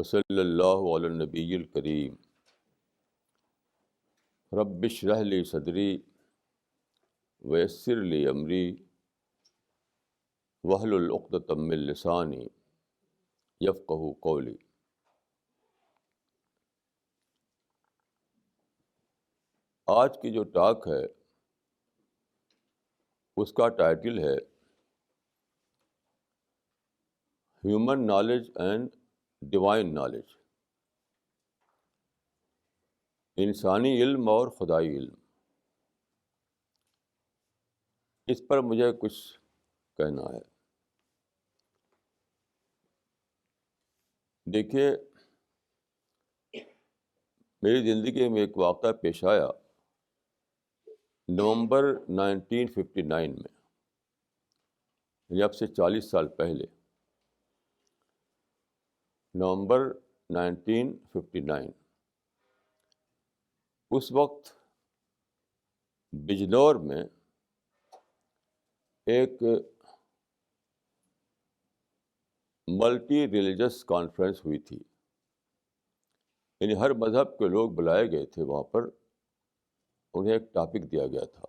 وصلی اللہ علی النبی الکریم. رب اشرح لی صدری ویسر لی امری واحلل عقدۃ من لسانی یفقہوا قولی. آج کی جو ٹاک ہے اس کا ٹائٹل ہے human knowledge and divine knowledge, انسانی علم اور خدائی علم. اس پر مجھے کچھ کہنا ہے. دیکھیے، میری زندگی میں ایک واقعہ پیش آیا نومبر 1959 میں، یعنی اب سے 40 سال پہلے. نومبر 1959. اس وقت بجنور میں ایک ملٹی ریلیجس کانفرنس ہوئی تھی. یعنی ہر مذہب کے لوگ بلائے گئے تھے وہاں پر. انہیں ایک ٹاپک دیا گیا تھا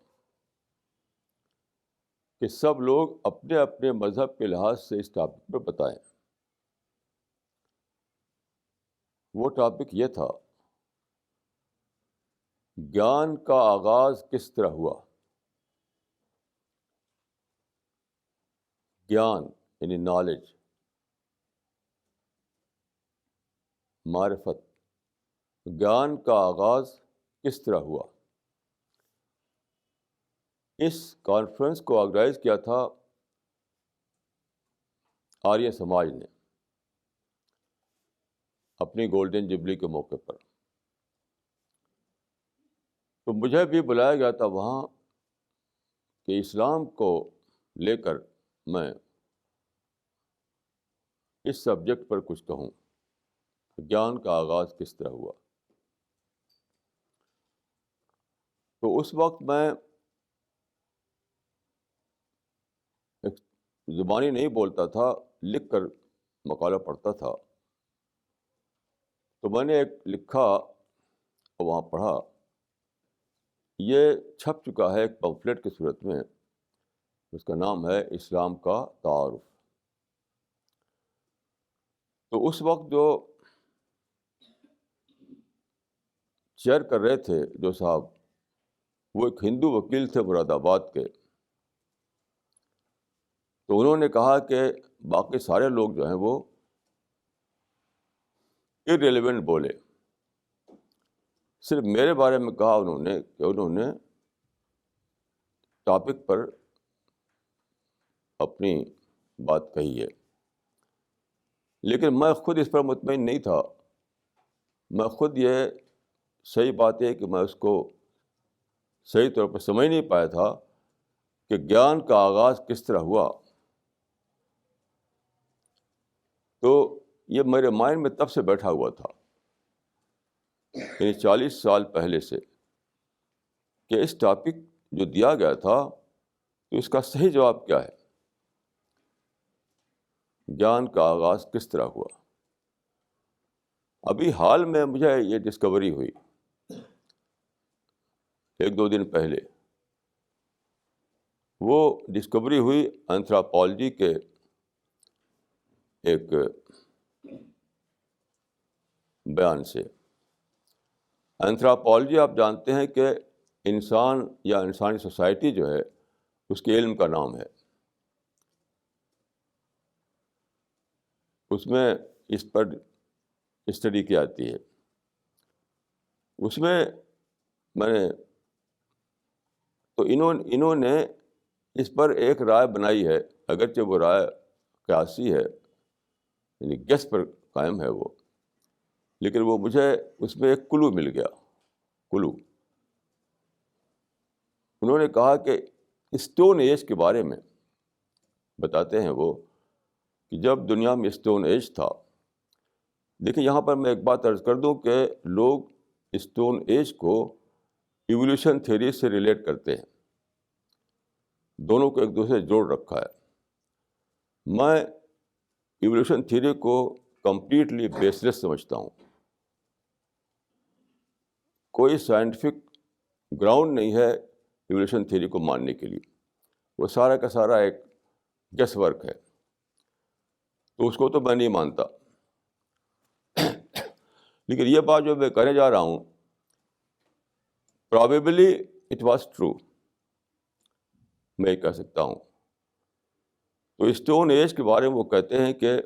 کہ سب لوگ اپنے اپنے مذہب کے لحاظ سے اس ٹاپک پر بتائیں. وہ ٹاپک یہ تھا: گیان کا آغاز کس طرح ہوا. گیان یعنی نالج، معرفت. گیان کا آغاز کس طرح ہوا. اس کانفرنس کو آرگنائز کیا تھا آریہ سماج نے اپنی گولڈن جبلی کے موقع پر. تو مجھے بھی بلایا گیا تھا وہاں کہ اسلام کو لے کر میں اس سبجیکٹ پر کچھ کہوں. گیان کا آغاز کس طرح ہوا. تو اس وقت میں ایک زبانی نہیں بولتا تھا، لکھ کر مقالہ پڑھتا تھا. تو میں نے ایک لکھا اور وہاں پڑھا. یہ چھپ چکا ہے ایک پمفلٹ کی صورت میں. اس کا نام ہے اسلام کا تعارف. تو اس وقت جو چیئر کر رہے تھے جو صاحب، وہ ایک ہندو وکیل تھے مراد آباد کے. تو انہوں نے کہا کہ باقی سارے لوگ جو ہیں وہ irrelevant بولے. صرف میرے بارے میں کہا انہوں نے کہ انہوں نے ٹاپک پر اپنی بات کہی ہے. لیکن میں خود اس پر مطمئن نہیں تھا. میں خود یہ صحیح بات ہے کہ میں اس کو صحیح طور پر سمجھ نہیں پایا تھا کہ گیان کا آغاز کس طرح ہوا. تو یہ میرے مائنڈ میں تب سے بیٹھا ہوا تھا، یعنی 40 سال پہلے سے، کہ اس ٹاپک جو دیا گیا تھا تو اس کا صحیح جواب کیا ہے. گیان کا آغاز کس طرح ہوا. ابھی حال میں مجھے یہ ڈسکوری ہوئی 1-2 دن پہلے. وہ ڈسکوری ہوئی اینتھروپالوجی کے ایک بیان سے. اینتھروپالوجی آپ جانتے ہیں کہ انسان یا انسانی سوسائٹی جو ہے اس کے علم کا نام ہے. اس میں اس پر اسٹڈی کی جاتی ہے. اس میں نے تو انہوں نے اس پر ایک رائے بنائی ہے، اگرچہ وہ رائے قیاسی ہے، یعنی گیس پر قائم ہے وہ، لیکن وہ مجھے اس میں ایک کلو مل گیا. کلو انہوں نے کہا کہ اسٹون ایج کے بارے میں بتاتے ہیں وہ کہ جب دنیا میں اسٹون ایج تھا. دیکھیں، یہاں پر میں ایک بات عرض کر دوں کہ لوگ اسٹون ایج کو ایولیوشن تھیوری سے ریلیٹ کرتے ہیں. دونوں کو ایک دوسرے سے جوڑ رکھا ہے. میں ایولیوشن تھیوری کو کمپلیٹلی بیس لیس سمجھتا ہوں. کوئی سائنٹیفک گراؤنڈ نہیں ہے ایولیوشن تھیوری کو ماننے کے لیے. وہ سارا کا سارا ایک گیس ورک ہے. تو اس کو تو میں نہیں مانتا. لیکن یہ بات جو میں کہنے جا رہا ہوں, پرابیبلی اٹ واز ٹرو, میں کہہ سکتا ہوں. تو اسٹون ایج کے بارے میں وہ کہتے ہیں کہ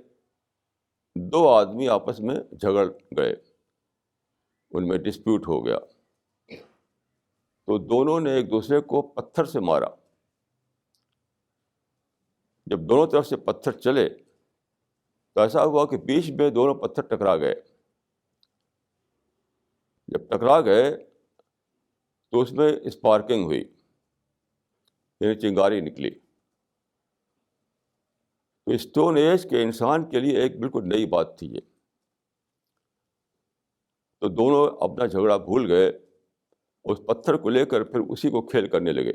دو آدمی آپس میں جھگڑ گئے, ان میں ڈسپیوٹ ہو گیا, تو دونوں نے ایک دوسرے کو پتھر سے مارا. جب دونوں طرف سے پتھر چلے تو ایسا ہوا کہ بیچ میں دونوں پتھر ٹکرا گئے. جب ٹکرا گئے تو اس میں اسپارکنگ ہوئی, یعنی چنگاری نکلی. تو اسٹون ایج کے انسان کے لیے ایک بالکل نئی بات تھی یہ. تو دونوں اپنا جھگڑا بھول گئے, اس پتھر کو لے کر پھر اسی کو کھیل کرنے لگے.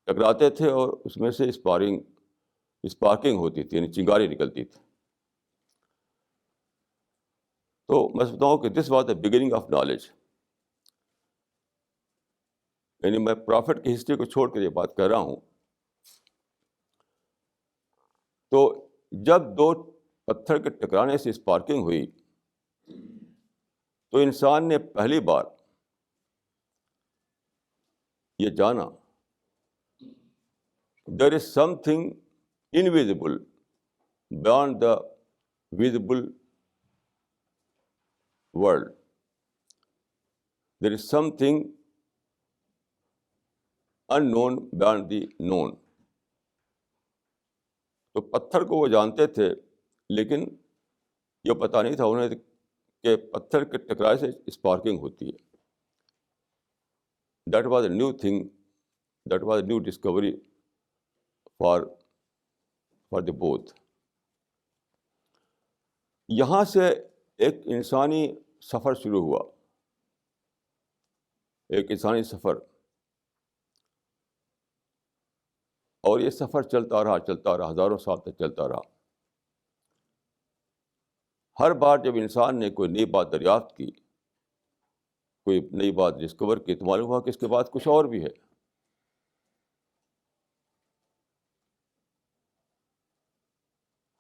ٹکراتے تھے اور اس میں سے اسپارکنگ ہوتی تھی, یعنی چنگاری نکلتی تھی. تو میں سمجھتا ہوں کہ this was the beginning of knowledge. یعنی میں پرافٹ کی ہسٹری کو چھوڑ کر یہ بات کہہ رہا ہوں. تو جب دو پتھر کے ٹکرانے سے اسپارکنگ ہوئی تو انسان نے پہلی بار یہ جانا there is something invisible beyond the visible world. There is something unknown beyond the known. تو پتھر کو وہ جانتے تھے, لیکن یہ پتہ نہیں تھا انہیں کہ پتھر کے ٹکرانے سے اسپارکنگ ہوتی ہے. That was a new thing, that was a new Discovery for the both. یہاں سے ایک انسانی سفر شروع ہوا, ایک انسانی سفر. اور یہ سفر چلتا رہا, ہزاروں سال تک چلتا رہا. ہر بار جب انسان نے کوئی نئی بات دریافت کی, کوئی نئی بات ڈسکور کی, تو معلوم ہوا کہ اس کے بعد کچھ اور بھی ہے.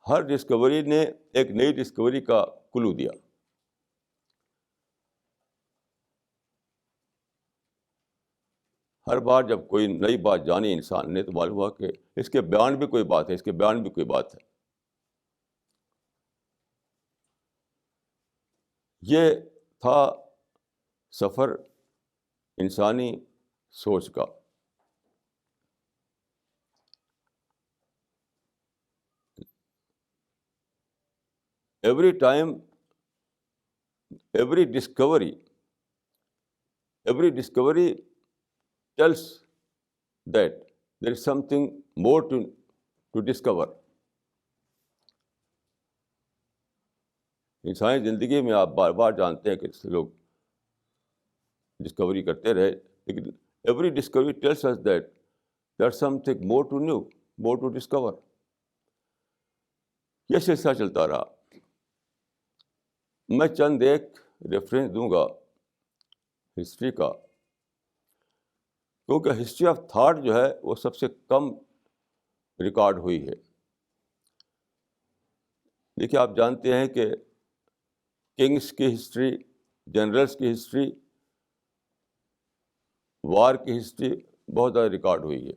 ہر ڈسکوری نے ایک نئی ڈسکوری کا کلو دیا. ہر بار جب کوئی نئی بات جانی انسان نے, تو معلوم ہوا کہ اس کے بیان بھی کوئی بات ہے, اس کے بیان بھی کوئی بات ہے. یہ تھا سفر انسانی سوچ کا. Every time, every Discovery tells that there is something more to discover. انسانی زندگی میں آپ بار بار جانتے ہیں کہ لوگ ڈسکوری کرتے رہے, لیکن every Discovery tells us that there's something more to know, more to discover. یہ سلسلہ چلتا رہا. میں چند ایک ریفرنس دوں گا ہسٹری کا, کیونکہ ہسٹری آف تھاٹ جو ہے وہ سب سے کم ریکارڈ ہوئی ہے. دیکھیے, آپ جانتے ہیں کہ کنگس کی ہسٹری, جنرلس کی ہسٹری, وار کی ہسٹری بہت زیادہ ریکارڈ ہوئی ہے,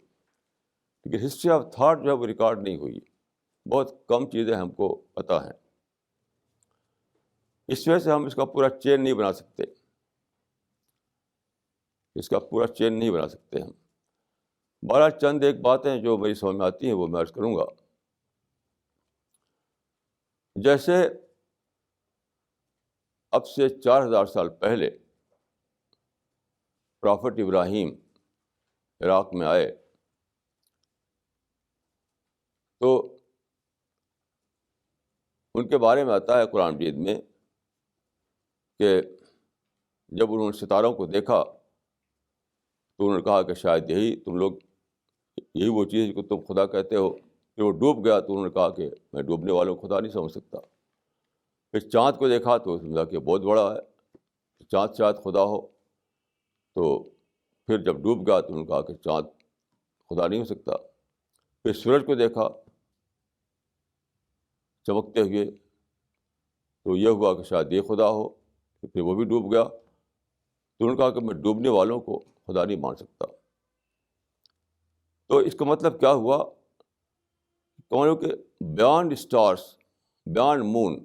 لیکن ہسٹری آف تھاٹ جو ہے وہ ریکارڈ نہیں ہوئی. بہت کم چیزیں ہم کو پتہ ہیں. اس وجہ سے ہم اس کا پورا چین نہیں بنا سکتے, اس کا پورا چین نہیں بنا سکتے ہم. بہرحال چند ایک باتیں جو میری سمجھ میں آتی ہیں وہ میں عرض کروں گا. جیسے اب سے 4000 سال پہلے پرافٹ ابراہیم عراق میں آئے, تو ان کے بارے میں آتا ہے قرآن مجید میں کہ جب انہوں نے ستاروں کو دیکھا تو انہوں نے کہا کہ شاید یہی وہ چیز کو تم خدا کہتے ہو. پھر وہ ڈوب گیا تو انہوں نے کہا کہ میں ڈوبنے والوں کو خدا نہیں سمجھ سکتا. پھر چاند کو دیکھا تو سمجھا کہ بہت بڑا ہے, چاند شاید خدا ہو. تو پھر جب ڈوب گیا تو انہوں نے کہا کہ چاند خدا نہیں ہو سکتا. پھر سورج کو دیکھا چمکتے ہوئے تو یہ ہوا کہ شاید یہ خدا ہو. پھر وہ بھی ڈوب گیا. تو انہوں نے کہا کہ میں ڈوبنے والوں کو خدا نہیں مان سکتا. تو اس کا مطلب کیا ہوا کہ beyond stars, beyond moon,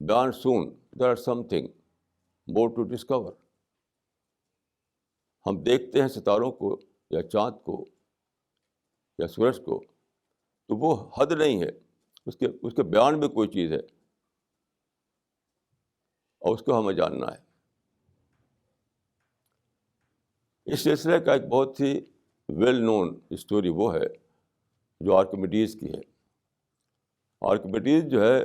beyond sun, there are something more to discover. ہم دیکھتے ہیں ستاروں کو یا چاند کو یا سورج کو, تو وہ حد نہیں ہے, اس کے بیان میں کوئی چیز ہے اور اس کو ہمیں جاننا ہے. اس سلسلے کا ایک بہت ہی ویل نون اسٹوری وہ ہے جو آرکیمیڈیز کی ہے. آرکیمیڈیز جو ہے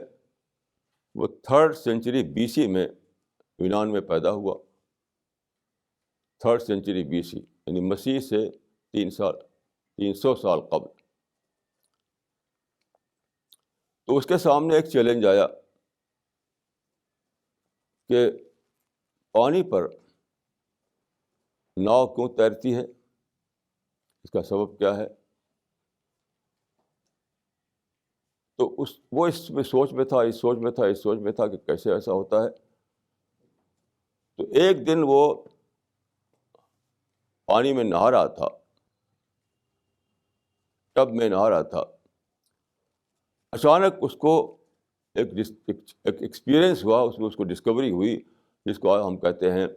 وہ 3rd سینچری BC میں یونان میں پیدا ہوا. 3rd سینچری BC یعنی مسیح سے 300 سال قبل. تو اس کے سامنے ایک چیلنج آیا کہ پانی پر ناؤ کیوں تیرتی ہے, اس کا سبب کیا ہے. تو وہ اس میں سوچ میں تھا کہ کیسے ایسا ہوتا ہے. تو ایک دن وہ پانی میں نہا رہا تھا, ٹب میں نہا رہا تھا. اچانک اس کو ایک ایکسپیرئنس ہوا, اس کو ڈسکوری ہوئی جس کو ہم کہتے ہیں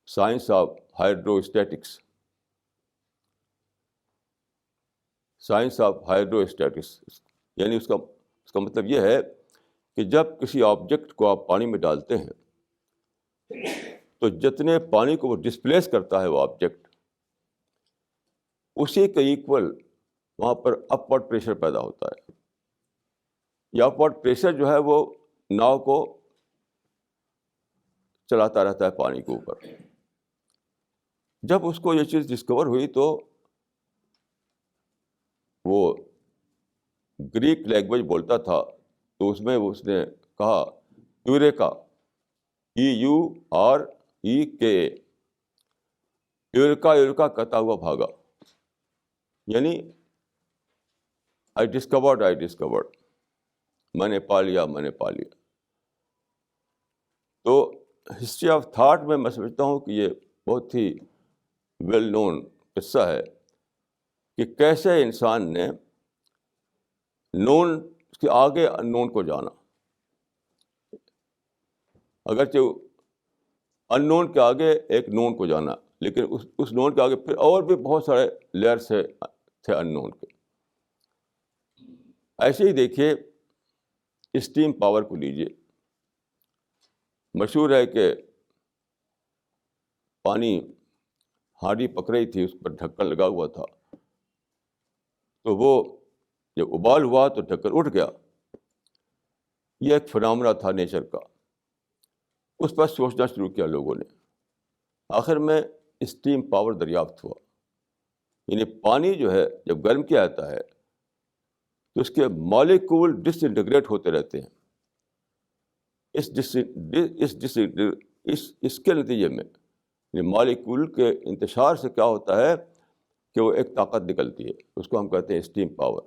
science of hydro statics. Science of hydro statics یعنی اس کا مطلب یہ ہے کہ جب کسی آبجیکٹ کو آپ پانی میں ڈالتے ہیں تو جتنے پانی کو وہ ڈسپلیس کرتا ہے وہ آبجیکٹ, اسی کے ایکول وہاں پر اپورڈ پریشر پیدا ہوتا ہے. یہ اپورڈ پریشر جو ہے وہ ناؤ کو چلاتا رہتا ہے پانی کے اوپر. جب اس کو یہ چیز ڈسکور ہوئی تو وہ گریک لینگویج بولتا تھا, تو اس میں اس نے کہا یوریکا, EUREKA, یوریکا کہتا ہوا بھاگا. یعنی آئی ڈسکورڈ, میں نے پا لیا. تو ہسٹری آف تھاٹ میں سمجھتا ہوں کہ یہ بہت ہی ویل نون قصہ ہے کہ کیسے انسان نے نون کے آگے ان نون کو جانا. اگرچہ ان نون کے آگے ایک نون کو جانا, لیکن اس نون کے آگے پھر اور بھی بہت سارے لیئرس تھے ان نون کے. ایسے ہی دیکھیے اسٹیم پاور کو لیجیے. مشہور ہے کہ پانی ہانڈی پک رہی تھی, اس پر ڈھکن لگا ہوا تھا, تو وہ جب ابال ہوا تو ڈھکن اٹھ گیا. یہ ایک فنامنا تھا نیچر کا. اس پر سوچنا شروع کیا لوگوں نے. آخر میں اسٹیم پاور دریافت ہوا. یعنی پانی جو ہے جب گرم کیا جاتا ہے تو اس کے مالیکول ڈس انٹیگریٹ ہوتے رہتے ہیں. اس کے نتیجے میں مالیکول کے انتشار سے کیا ہوتا ہے کہ وہ ایک طاقت نکلتی ہے, اس کو ہم کہتے ہیں اسٹیم پاور.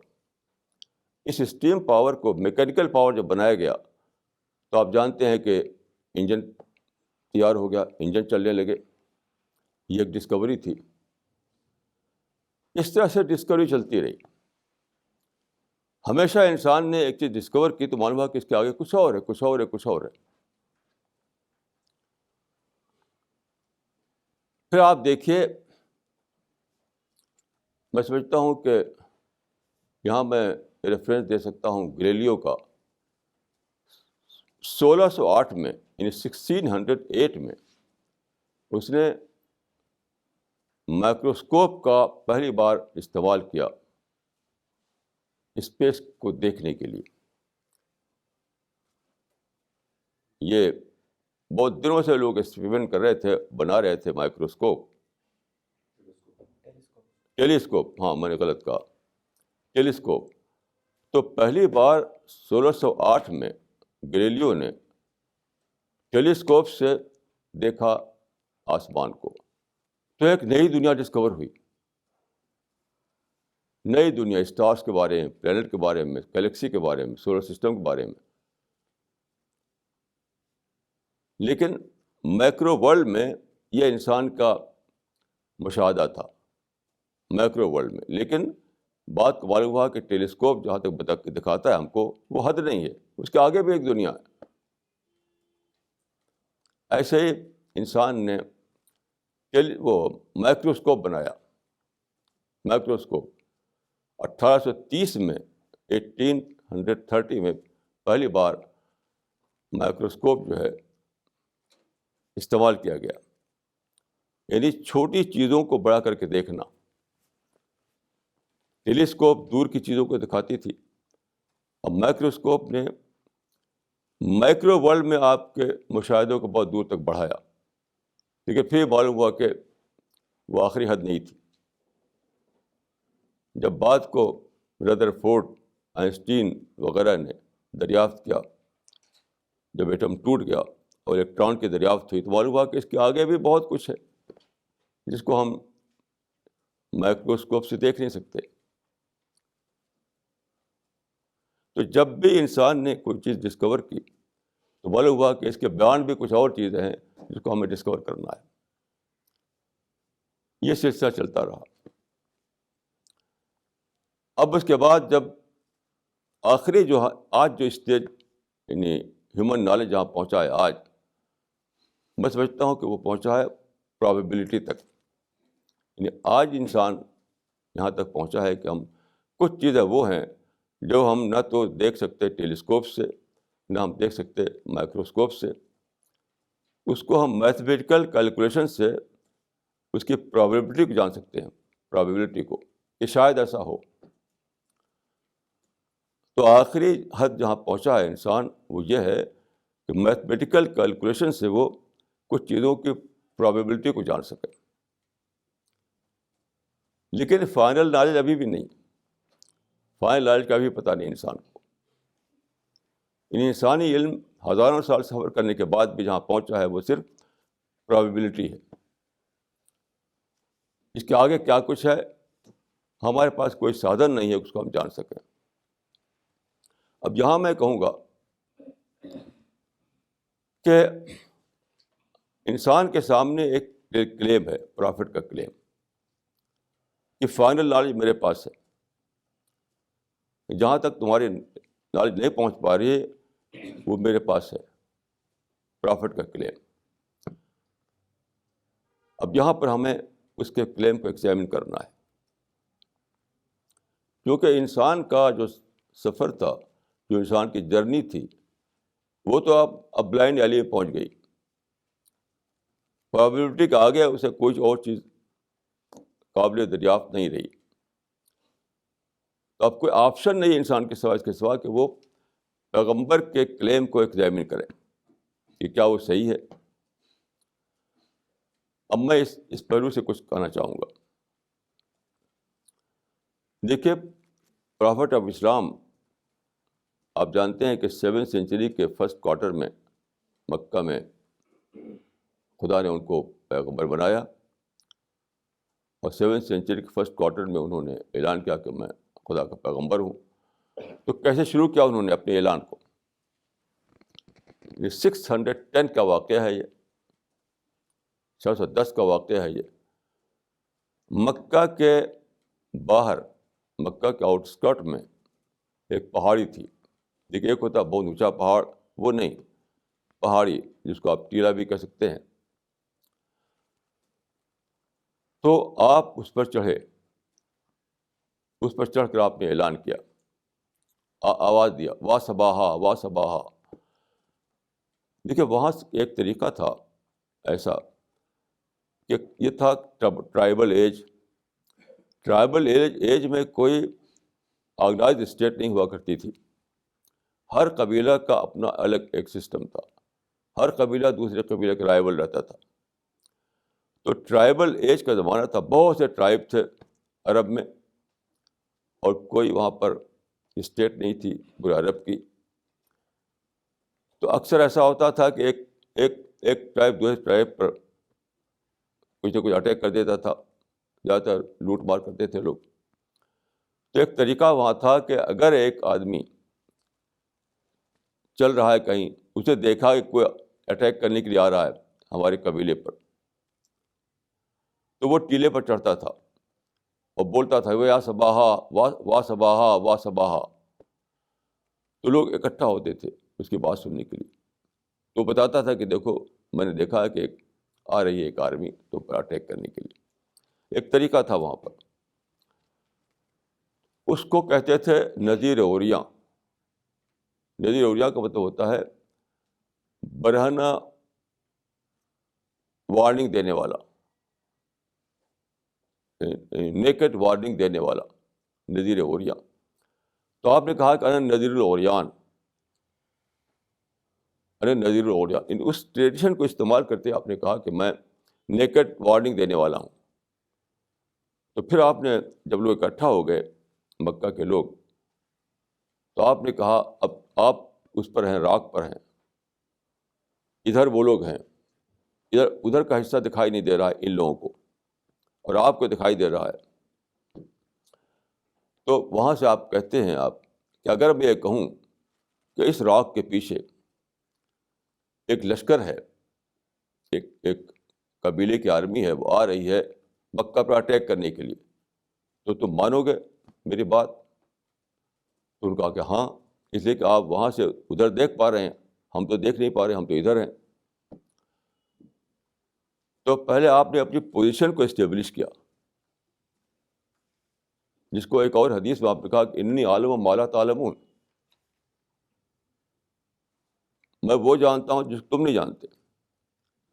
اس اسٹیم پاور کو میکینیکل پاور جب بنایا گیا تو آپ جانتے ہیں کہ انجن تیار ہو گیا, انجن چلنے لگے. یہ ایک ڈسکوری تھی. اس طرح سے ڈسکوری چلتی رہی. ہمیشہ انسان نے ایک چیز ڈسکور کی تو معلوم ہوا کہ اس کے آگے کچھ اور ہے. پھر آپ دیکھیے, میں سمجھتا ہوں کہ یہاں میں ریفرنس دے سکتا ہوں گلیلیو کا. 1608 میں یعنی 1608 میں اس نے مائکروسکوپ کا پہلی بار استعمال کیا اسپیس کو دیکھنے کے لیے. یہ بہت دنوں سے لوگ ایکسپیریمنٹ کر رہے تھے, بنا رہے تھے مائکروسکوپ, ٹیلیسکوپ, ہاں میں نے غلط کہا, ٹیلیسکوپ. تو پہلی بار 1608 میں گلیلیو نے ٹیلیسکوپ سے دیکھا آسمان کو تو ایک نئی دنیا ڈسکور ہوئی، نئی دنیا، اسٹارس کے بارے میں، پلینٹ کے بارے میں، گلیکسی کے بارے میں، سولر سسٹم کے بارے میں. لیکن میکرو ورلڈ میں یہ انسان کا مشاہدہ تھا، میکرو ورلڈ میں. لیکن بات کو معلوم ہوا کہ ٹیلیسکوپ جہاں تک دکھاتا ہے ہم کو وہ حد نہیں ہے، اس کے آگے بھی ایک دنیا ہے. ایسے ہی انسان نے وہ مائکروسکوپ بنایا. مائکروسکوپ 1830 میں، 1830 میں پہلی بار مائکروسکوپ جو ہے استعمال کیا گیا، یعنی چھوٹی چیزوں کو بڑا کر کے دیکھنا. ٹیلیسکوپ دور کی چیزوں کو دکھاتی تھی، اور مائکروسکوپ نے مائکرو ورلڈ میں آپ کے مشاہدوں کو بہت دور تک بڑھایا. لیکن پھر معلوم ہوا کہ وہ آخری حد نہیں تھی. جب بات کو رادر فورڈ، آئنسٹین وغیرہ نے دریافت کیا، جب ایٹم ٹوٹ گیا اور الیکٹران کی دریافت ہوئی، تو معلوم ہوا کہ اس کے آگے بھی بہت کچھ ہے جس کو ہم مائکروسکوپ سے دیکھ نہیں سکتے. تو جب بھی انسان نے کوئی چیز ڈسکور کی تو معلوم ہوا کہ اس کے بیان بھی کچھ اور چیزیں ہیں جس کو ہمیں ڈسکور کرنا ہے. یہ سلسلہ چلتا رہا. اب اس کے بعد جب آخری آج جو اسٹیج، یعنی ہیومن نالج جہاں پہنچا ہے آج، میں سمجھتا ہوں کہ وہ پہنچا ہے پرابیبلٹی تک. یعنی آج انسان یہاں تک پہنچا ہے کہ ہم کچھ چیزیں وہ ہیں جو ہم نہ تو دیکھ سکتے ٹیلیسکوپ سے، نہ ہم دیکھ سکتے مائکروسکوپ سے. اس کو ہم میتھمیٹیکل کیلکولیشن سے اس کی پرابیبلٹی کو جان سکتے ہیں، پرابیبلٹی کو کہ شاید ایسا ہو. تو آخری حد جہاں پہنچا ہے انسان وہ یہ ہے کہ میتھمیٹیکل کیلکولیشن سے وہ کچھ چیزوں کی پرابیبلٹی کو جان سکے. لیکن فائنل نالج ابھی بھی نہیں، فائنل نالج کا بھی پتہ نہیں انسان کو. انسانی علم ہزاروں سال سفر کرنے کے بعد بھی جہاں پہنچا ہے وہ صرف پرابیبلٹی ہے. اس کے آگے کیا کچھ ہے ہمارے پاس کوئی سادھن نہیں ہے اس کو ہم جان سکیں. اب یہاں میں کہوں گا کہ انسان کے سامنے ایک کلیم ہے، پرافٹ کا کلیم، کہ فائنل نالج میرے پاس ہے. جہاں تک تمہاری نالج نہیں پہنچ پا رہی ہے وہ میرے پاس ہے، پرافٹ کا کلیم. اب یہاں پر ہمیں اس کے کلیم کو ایگزامن کرنا ہے، کیونکہ انسان کا جو سفر تھا، جو انسان کی جرنی تھی، وہ تو اب بلائنڈ ایلی میں پہنچ گئی. پرابیبلٹی کے آگے اسے کوئی اور چیز قابل دریافت نہیں رہی. تو اب کوئی آپشن نہیں انسان کے سوا، اس کے سوا کہ وہ پیغمبر کے کلیم کو ایگزامن کرے کہ کیا وہ صحیح ہے. اب میں اس پہلو سے کچھ کہنا چاہوں گا. دیکھیے، پرافٹ آف اسلام آپ جانتے ہیں کہ 7 سینچری کے فرسٹ کوارٹر میں مکہ میں خدا نے ان کو پیغمبر بنایا، اور 7 سینچری کے فرسٹ کوارٹر میں انہوں نے اعلان کیا کہ میں خدا کا پیغمبر ہوں. تو کیسے شروع کیا انہوں نے اپنے اعلان کو؟ یہ 610 کا واقعہ ہے، یہ 610 کا واقعہ ہے. یہ مکہ کے باہر، مکہ کے آؤٹ اسکرٹ میں ایک پہاڑی تھی. دیکھیے، ایک ہوتا بہت اونچا پہاڑ، وہ نہیں، پہاڑی جس کو آپ ٹیلا بھی کہہ سکتے ہیں. تو آپ اس پر چڑھے، اس پر چڑھ کر آپ نے اعلان کیا، آواز دیا، وا صباحا وا صباحا. دیکھیے، وہاں ایک طریقہ تھا ایسا کہ یہ تھا ٹرائبل ایج. ٹرائبل ایج میں کوئی آرگنائز اسٹیٹ نہیں ہوا کرتی تھی. ہر قبیلہ کا اپنا الگ ایک سسٹم تھا، ہر قبیلہ دوسرے قبیلے کا رائول رہتا تھا. تو ٹرائبل ایج کا زمانہ تھا، بہت سے ٹرائب تھے عرب میں، اور کوئی وہاں پر اسٹیٹ نہیں تھی پورے عرب کی. تو اکثر ایسا ہوتا تھا کہ ایک ٹرائب دوسرے ٹرائب پر کچھ نہ کچھ اٹیک کر دیتا تھا، زیادہ تر لوٹ مار کرتے تھے لوگ. تو ایک طریقہ وہاں تھا کہ اگر ایک آدمی چل رہا ہے کہیں، اسے دیکھا کہ کوئی اٹیک کرنے کے لیے آ رہا ہے ہمارے قبیلے پر، تو وہ ٹیلے پر چڑھتا تھا اور بولتا تھا یا صباحا وا صباحا وا صباحا. تو لوگ اکٹھا ہوتے تھے اس کی بات سننے کے لیے. تو بتاتا تھا کہ دیکھو میں نے دیکھا ہے کہ آ رہی ہے ایک آرمی تو پر اٹیک کرنے کے لیے. ایک طریقہ تھا وہاں پر. اس کو کہتے تھے نذیر اوریاں. نذیر اوریاں کا مطلب ہوتا ہے برہنہ وارننگ دینے والا، نیکڈ وارننگ دینے والا، نذیر اوریاں. تو آپ نے کہا کہ انا نذیر الاوریان، انا نذیر الاوریان. اس ٹریڈیشن کو استعمال کرتے آپ نے کہا کہ میں نیکڈ وارننگ دینے والا ہوں. تو پھر آپ نے جب لوگ اکٹھا ہو گئے مکہ کے لوگ، تو آپ نے کہا اب آپ اس پر ہیں، راک پر ہیں، ادھر وہ لوگ ہیں، ادھر کا حصہ دکھائی نہیں دے رہا ہے ان لوگوں کو، اور آپ کو دکھائی دے رہا ہے. تو وہاں سے آپ کہتے ہیں آپ کہ اگر میں یہ کہوں کہ اس راک کے پیچھے ایک لشکر ہے، ایک قبیلے کی آرمی ہے، وہ آ رہی ہے مکہ پر اٹیک کرنے کے لیے، تو تم مانو گے میری بات؟ تو انہوں نے کہا کہ ہاں، اس لیے کہ آپ وہاں سے ادھر دیکھ پا رہے ہیں، ہم تو دیکھ نہیں پا رہے، ہم تو ادھر ہیں. تو پہلے آپ نے اپنی پوزیشن کو اسٹیبلش کیا، جس کو ایک اور حدیث میں آپ نے کہا کہ انی عالم ما لا تعلمون، میں وہ جانتا ہوں جس کو تم نہیں جانتے.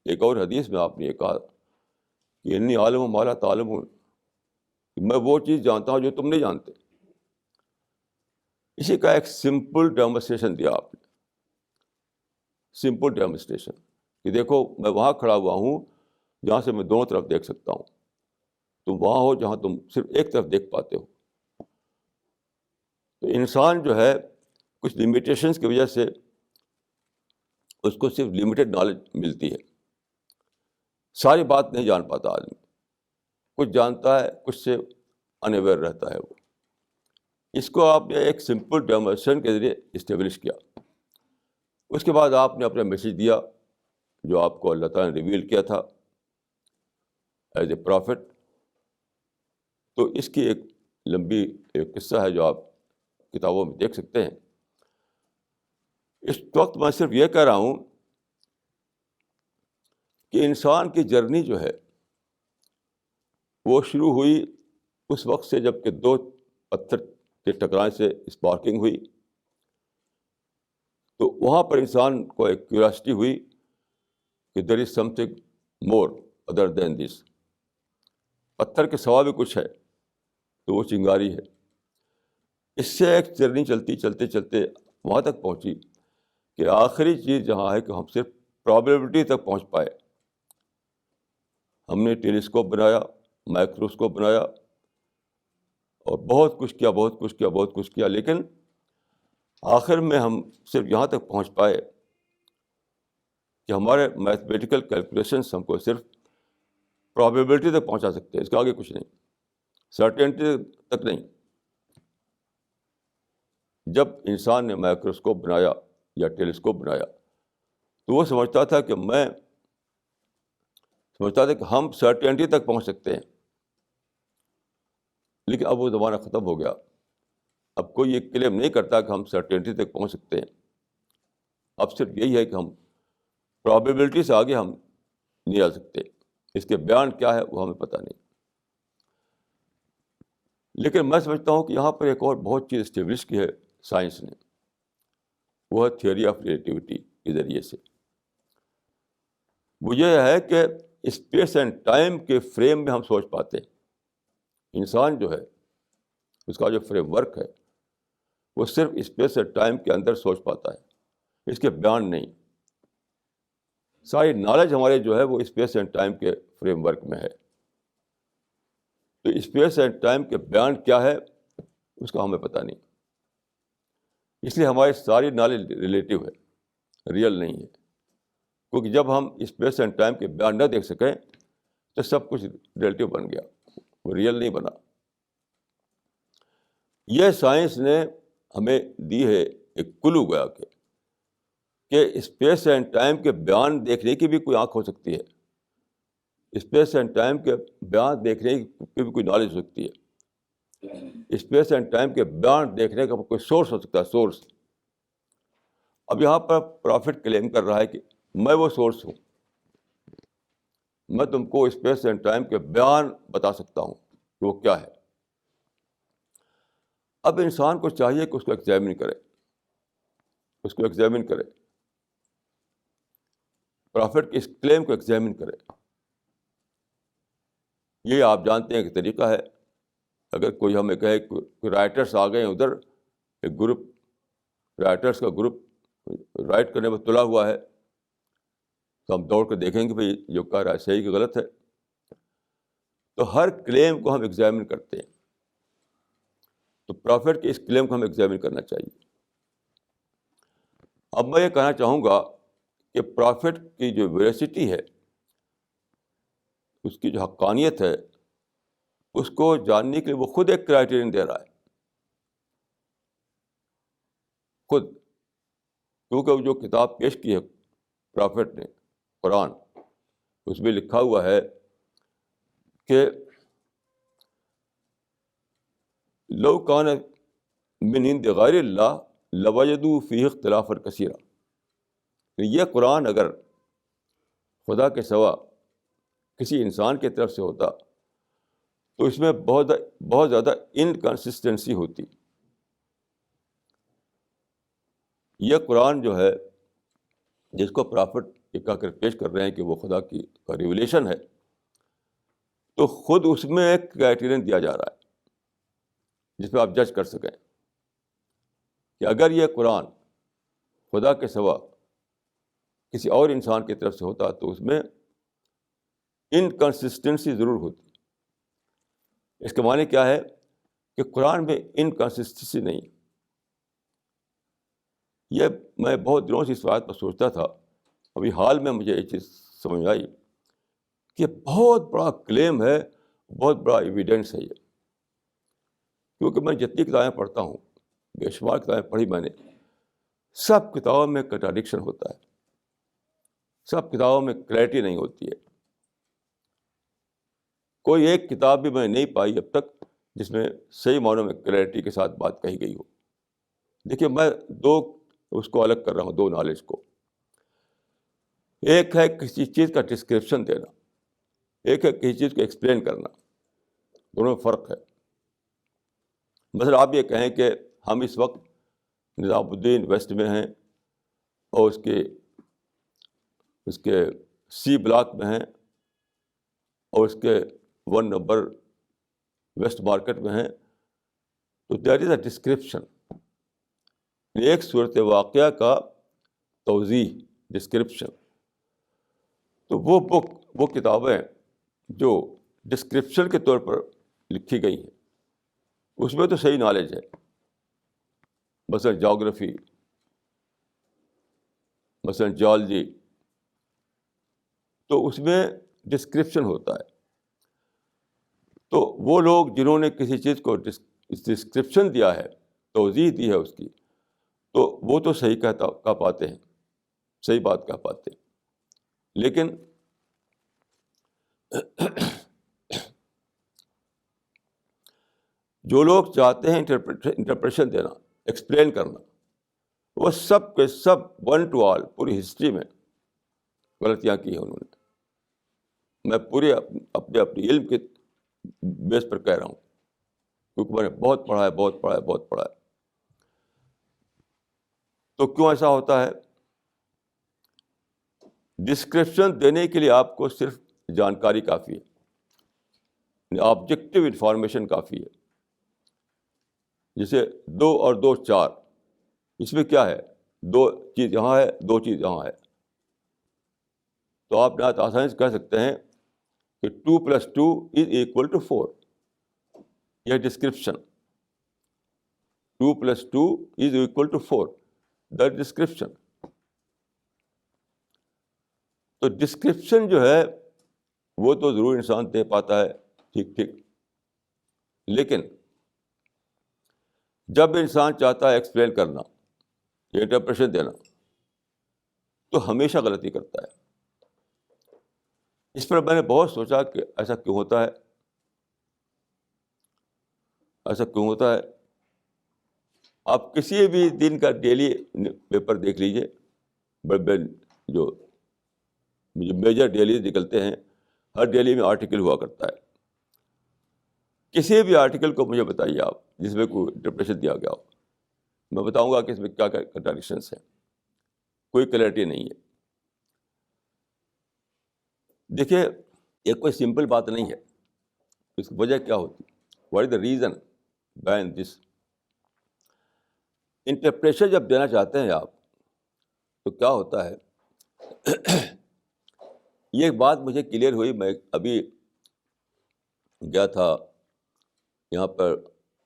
ایک اور حدیث میں آپ نے یہ کہا کہ انی عالم ما لا تعلمون، میں وہ چیز جانتا ہوں جو تم نہیں جانتے. اسی کا ایک سمپل ڈیمونسٹریشن دیا آپ نے، سمپل ڈیمونسٹریشن کہ دیکھو میں وہاں کھڑا ہوا ہوں جہاں سے میں دونوں طرف دیکھ سکتا ہوں، تم وہاں ہو جہاں تم صرف ایک طرف دیکھ پاتے ہو. تو انسان جو ہے کچھ لمیٹیشنس کی وجہ سے اس کو صرف لمیٹڈ نالج ملتی ہے، ساری بات نہیں جان پاتا آدمی، کچھ جانتا ہے، کچھ سے انویئر رہتا ہے وہ. اس کو آپ نے ایک سمپل ڈیمونسٹریشن کے ذریعے اسٹیبلش کیا. اس کے بعد آپ نے اپنا میسیج دیا جو آپ کو اللہ تعالیٰ نے ریویل کیا تھا ایز اے پرافٹ. تو اس کی ایک لمبی ایک قصہ ہے جو آپ کتابوں میں دیکھ سکتے ہیں. اس وقت میں صرف یہ کہہ رہا ہوں کہ انسان کی جرنی جو ہے وہ شروع ہوئی اس وقت سے جب کہ دو پتھر کے ٹکرانے سے اسپارکنگ ہوئی. تو وہاں پر انسان کو ایک کیوریاسٹی ہوئی کہ دیر is something more other دین دس، پتھر کے سوا بھی کچھ ہے، تو وہ چنگاری ہے. اس سے ایک جرنی چلتی چلتے چلتے وہاں تک پہنچی کہ آخری چیز جہاں ہے کہ ہم صرف پرابیبلٹی تک پہنچ پائے. ہم نے ٹیلیسکوپ بنایا، مائکروسکوپ بنایا، اور بہت کچھ کیا، بہت کچھ کیا، بہت کچھ کیا، لیکن آخر میں ہم صرف یہاں تک پہنچ پائے کہ ہمارے میتھمیٹیکل کیلکولیشنس ہم کو صرف پرابیبلٹی تک پہنچا سکتے ہیں، اس کے آگے کچھ نہیں، سرٹینٹی تک نہیں. جب انسان نے مائکروسکوپ بنایا یا ٹیلیسکوپ بنایا تو وہ سمجھتا تھا کہ ہم سرٹینٹی تک پہنچ سکتے ہیں. لیکن اب وہ زمانہ ختم ہو گیا. اب کوئی یہ کلیم نہیں کرتا کہ ہم سرٹینٹی تک پہنچ سکتے ہیں. اب صرف یہی ہے کہ ہم پرابیبلٹی سے آگے ہم نہیں آ سکتے، اس کے بیان کیا ہے وہ ہمیں پتہ نہیں. لیکن میں سمجھتا ہوں کہ یہاں پر ایک اور بہت چیز اسٹیبلش کی ہے سائنس نے، وہ ہے تھیوری آف ریلیٹیوٹی کے ذریعے سے. وہ یہ ہے کہ اسپیس اینڈ ٹائم کے فریم میں ہم سوچ پاتے ہیں. انسان جو ہے اس کا جو فریم ورک ہے وہ صرف اسپیس اور ٹائم کے اندر سوچ پاتا ہے، اس کے بیان نہیں. ساری نالج ہمارے جو ہے وہ اسپیس اینڈ ٹائم کے فریم ورک میں ہے. تو اسپیس اینڈ ٹائم کے بیان کیا ہے اس کا ہمیں پتہ نہیں. اس لیے ہماری ساری نالج ریلیٹیو ہے، ریئل نہیں ہے. کیونکہ جب ہم اسپیس اینڈ ٹائم کے بیان نہ دیکھ سکیں تو سب کچھ ریلیٹیو بن گیا, وہ ریئل نہیں بنا. یہ سائنس نے ہمیں دی ہے ایک کلو گیا کہ اسپیس اینڈ ٹائم کے بیان دیکھنے کی بھی کوئی آنکھ ہو سکتی ہے, اسپیس اینڈ ٹائم کے بیان دیکھنے کی بھی کوئی نالج ہو سکتی ہے, اسپیس اینڈ ٹائم کے بیان دیکھنے کا کوئی سورس ہو سکتا ہے, سورس. اب یہاں پر پرافٹ کلیم کر رہا ہے کہ میں وہ سورس ہوں, میں تم کو اسپیس اینڈ ٹائم کے بیان بتا سکتا ہوں کہ وہ کیا ہے. اب انسان کو چاہیے کہ اس کو ایگزامن کرے, اس کو ایگزامن کرے, پرافٹ کی اس کلیم کو ایگزامن کرے. یہ آپ جانتے ہیں کہ طریقہ ہے, اگر کوئی ہمیں کہے کہ رائٹرس آ گئے ہیں ادھر, ایک گروپ رائٹرس کا گروپ رائٹ کرنے میں تلا ہوا ہے, تو ہم دوڑ کے دیکھیں گے بھائی جو کہہ رہا ہے صحیح کہ غلط ہے. تو ہر کلیم کو ہم ایگزامن کرتے ہیں, تو پرافٹ کے اس کلیم کو ہم ایگزامن کرنا چاہیے. اب میں یہ کہنا چاہوں گا کہ پرافٹ کی جو ویراسٹی ہے, اس کی جو حقانیت ہے, اس کو جاننے کے لیے وہ خود ایک کرائیٹیرین دے رہا ہے, خود. کیونکہ جو کتاب پیش کی ہے پرافٹ نے, قرآن, اس میں لکھا ہوا ہے کہ لو کان من عند غیر اللہ لوجدوا فیہ اختلافا کثیرا. یہ قرآن اگر خدا کے سوا کسی انسان کی طرف سے ہوتا تو اس میں بہت زیادہ انکنسسٹنسی ہوتی. یہ قرآن جو ہے, جس کو پرافٹ یہ کہہ کر پیش کر رہے ہیں کہ وہ خدا کی ریویلیشن ہے, تو خود اس میں ایک کرائیٹیرین دیا جا رہا ہے جس پہ آپ جج کر سکیں کہ اگر یہ قرآن خدا کے سوا کسی اور انسان کی طرف سے ہوتا تو اس میں انکنسسٹنسی ضرور ہوتی. اس کے معنی کیا ہے کہ قرآن میں انکنسسٹنسی نہیں. یہ میں بہت دنوں سے اس بات پر سوچتا تھا, ابھی حال میں مجھے یہ چیز سمجھ آئی کہ بہت بڑا کلیم ہے, بہت بڑا ایویڈنس ہے یہ. کیونکہ میں جتنی کتابیں پڑھتا ہوں, بے شمار کتابیں پڑھی میں نے, سب کتابوں میں کنٹراڈکشن ہوتا ہے, سب کتابوں میں کلیئرٹی نہیں ہوتی ہے. کوئی ایک کتاب بھی میں نے نہیں پائی اب تک جس میں صحیح معنوں میں کلیئرٹی کے ساتھ بات کہی گئی ہو. دیکھیے میں دو اس کو الگ کر رہا ہوں, دو نالج کو. ایک ہے کسی چیز کا ڈسکرپشن دینا, ایک ہے کسی چیز کو ایکسپلین کرنا, دونوں میں فرق ہے. مثلا آپ یہ کہیں کہ ہم اس وقت نظام الدین ویسٹ میں ہیں اور اس کے سی بلاک میں ہیں اور اس کے 1 نمبر ویسٹ مارکیٹ میں ہیں, تو دیٹ از اے ڈسکرپشن. ایک صورت واقعہ کا توضیح, ڈسکرپشن. تو وہ بک, وہ کتابیں جو ڈسکرپشن کے طور پر لکھی گئی ہیں, اس میں تو صحیح نالج ہے. مثلا جاگرفی, مثلا جیولوجی, تو اس میں ڈسکرپشن ہوتا ہے. تو وہ لوگ جنہوں نے کسی چیز کو ڈسکرپشن دیا ہے, توضیح دی ہے اس کی, تو وہ تو صحیح کہہ پاتے ہیں, صحیح بات کہہ پاتے ہیں. لیکن جو لوگ چاہتے ہیں انٹرپریشن دینا, ایکسپلین کرنا, وہ سب کے سب ون ٹو آل پوری ہسٹری میں غلطیاں کی ہیں انہوں نے. میں پورے اپنے علم کے بیس پر کہہ رہا ہوں, کیونکہ میں نے بہت پڑھا ہے. تو کیوں ایسا ہوتا ہے؟ ڈسکرپشن دینے کے لیے آپ کو صرف جانکاری کافی ہے, آبجیکٹو انفارمیشن کافی ہے. جیسے 2 اور 2 4, اس میں کیا ہے, 2 چیز یہاں ہے, 2 چیز یہاں ہے. تو آپ نہایت آسانی سے کہہ سکتے ہیں کہ 2 + 2 = 4. یہ ڈسکرپشن. 2 + 2 = 4, that description. تو ڈسکرپشن جو ہے وہ تو ضرور انسان دے پاتا ہے ٹھیک ٹھیک، لیکن جب انسان چاہتا ہے ایکسپلین کرنا یا انٹرپریشن دینا تو ہمیشہ غلطی کرتا ہے. اس پر میں نے بہت سوچا کہ ایسا کیوں ہوتا ہے، ایسا کیوں ہوتا ہے. آپ کسی بھی دن کا ڈیلی پیپر دیکھ لیجیے، بڑے بڑے جو میجر ڈیلی نکلتے ہیں، ہر ڈیلی میں آرٹیکل ہوا کرتا ہے. کسی بھی آرٹیکل کو مجھے بتائیے آپ جس میں کوئی انٹرپریشن دیا گیا ہو، میں بتاؤں گا کہ اس میں کیا کیا کنٹراڈکشنس ہیں، کوئی کلیئرٹی نہیں ہے. دیکھیے یہ کوئی سمپل بات نہیں ہے. اس کی وجہ کیا ہوتی، what is the reason behind this. Interpretation جب دینا چاہتے ہیں آپ تو کیا ہوتا ہے، یہ ایک بات مجھے کلیئر ہوئی. میں ابھی گیا تھا، یہاں پر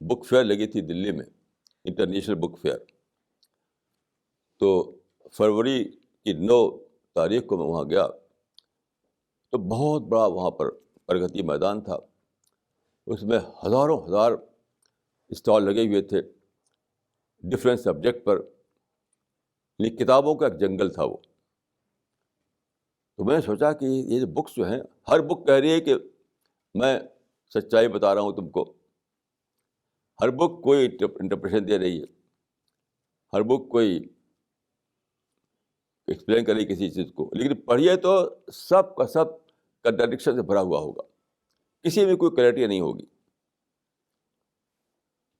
بک فیئر لگی تھی دلی میں، انٹرنیشنل بک فیئر. تو فروری کی 9 تاریخ کو میں وہاں گیا تو بہت بڑا وہاں پر پرگتی میدان تھا. اس میں ہزاروں ہزار اسٹال لگے ہوئے تھے ڈفرینٹ سبجیکٹ پر، یعنی کتابوں کا ایک جنگل تھا وہ. تو میں نے سوچا کہ یہ جو بکس جو ہیں، ہر بک کہہ رہی ہے کہ میں سچائی بتا رہا ہوں تم کو، ہر بک کوئی انٹرپریشن دے رہی ہے، ہر بک کوئی ایکسپلین کر رہی کسی چیز کو، لیکن پڑھیے تو سب کا سب کنٹراڈکشن سے بھرا ہوا ہوگا، کسی میں کوئی کلیئرٹی نہیں ہوگی.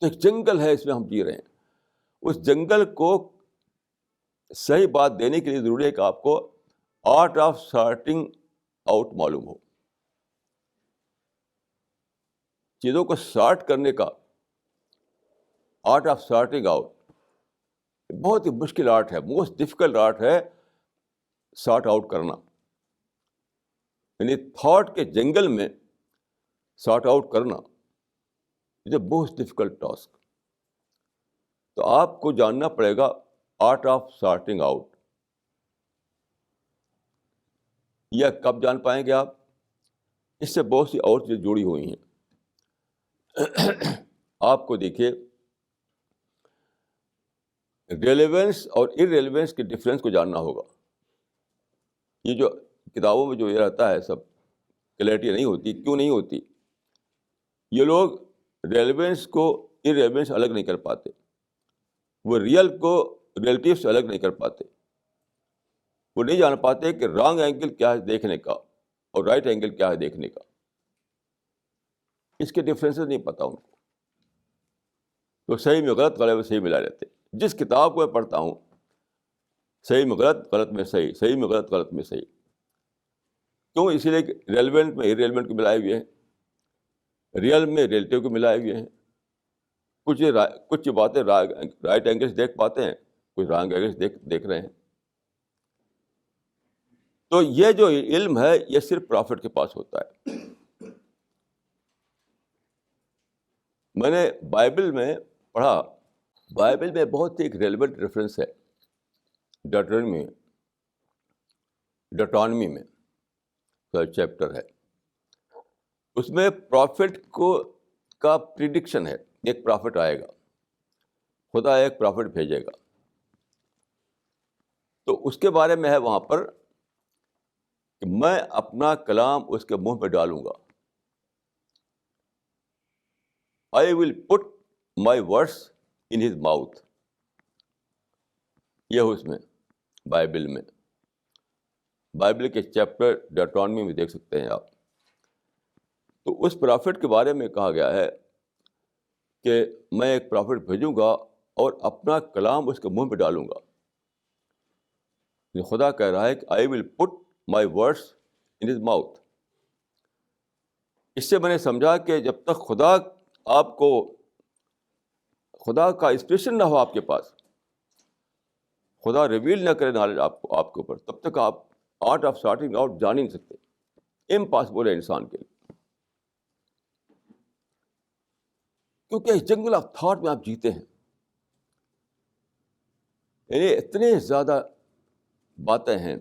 تو ایک جنگل ہے، اس میں ہم جی رہے ہیں. اس جنگل کو صحیح بات دینے کے لیے ضروری ہے کہ آپ کو آرٹ آف سارٹنگ آؤٹ معلوم ہو. چیزوں کو سارٹ کرنے کا آرٹ آف سارٹنگ آؤٹ بہت ہی مشکل آرٹ ہے، موسٹ ڈفیکلٹ آرٹ ہے سارٹ آؤٹ کرنا. یعنی تھاٹ کے جنگل میں سارٹ آؤٹ کرنا it a most difficult task. تو آپ کو جاننا پڑے گا آرٹ آف سارٹنگ آؤٹ. یہ کب جان پائیں گے آپ؟ اس سے بہت سی اور چیزیں جڑی ہوئی ہیں. آپ کو دیکھیے ریلیونس اور ارریلیونس کے ڈفرینس کو جاننا ہوگا. یہ جو کتابوں میں جو یہ رہتا ہے سب کلیئرٹی نہیں ہوتی. کیوں نہیں ہوتی؟ یہ لوگ ریلیونس کو ارریلیونس الگ نہیں کر پاتے، وہ ریئل کو ریلیٹیو سے الگ نہیں کر پاتے. وہ نہیں جان پاتے کہ رانگ اینگل کیا ہے دیکھنے کا اور رائٹ اینگل کیا ہے دیکھنے کا. اس کے ڈفرینسز نہیں پتہ ان کو. تو صحیح میں غلط، غلط میں صحیح ملا لیتے. جس کتاب کو میں پڑھتا ہوں صحیح میں غلط، غلط میں صحیح، صحیح میں غلط، غلط میں صحیح. کیوں؟ اسی لیے کہ ریلیونٹ میں ارریلیونٹ کو ملائے ہوئے ہیں، ریئل میں ریلیٹیو کو ملائے ہوئے ہیں. کچھ باتیں رائٹ اینگل سے دیکھ پاتے ہیں، کچھ رانگ اینگل سے دیکھ رہے ہیں. تو یہ جو علم ہے یہ صرف پرافٹ کے پاس ہوتا ہے. میں نے بائبل میں پڑھا، بائبل میں بہت ہی ایک ریلیونٹ ریفرنس ہے ڈیٹرانومی میں چیپٹر ہے. اس میں پرافٹ کا پریڈکشن ہے. ایک پرافٹ آئے گا، خدا ایک پرافٹ بھیجے گا. تو اس کے بارے میں ہے وہاں پر کہ میں اپنا کلام اس کے منہ پہ ڈالوں گا. I will put my words in his mouth. یہ اس میں بائبل کے چیپٹر ڈیٹرانومی میں دیکھ سکتے ہیں آپ. تو اس پرافٹ کے بارے میں کہا گیا ہے کہ میں ایک پرافٹ بھیجوں گا اور اپنا کلام اس کے منہ پہ ڈالوں گا. خدا کہہ رہا ہے کہ I will put my words in his mouth. اس سے میں نے سمجھا کہ جب تک خدا کا انسپریشن نہ ہو آپ کے پاس، خدا ریویل نہ کرے نالج آپ کے اوپر، تب تک آپ آرٹ آف سارٹنگ آؤٹ جان ہی نہیں سکتے. امپاسبل ہے انسان کے لیے، کیونکہ اس جنگل آف تھاٹ میں آپ جیتے ہیں. یعنی اتنے زیادہ باتیں ہیں،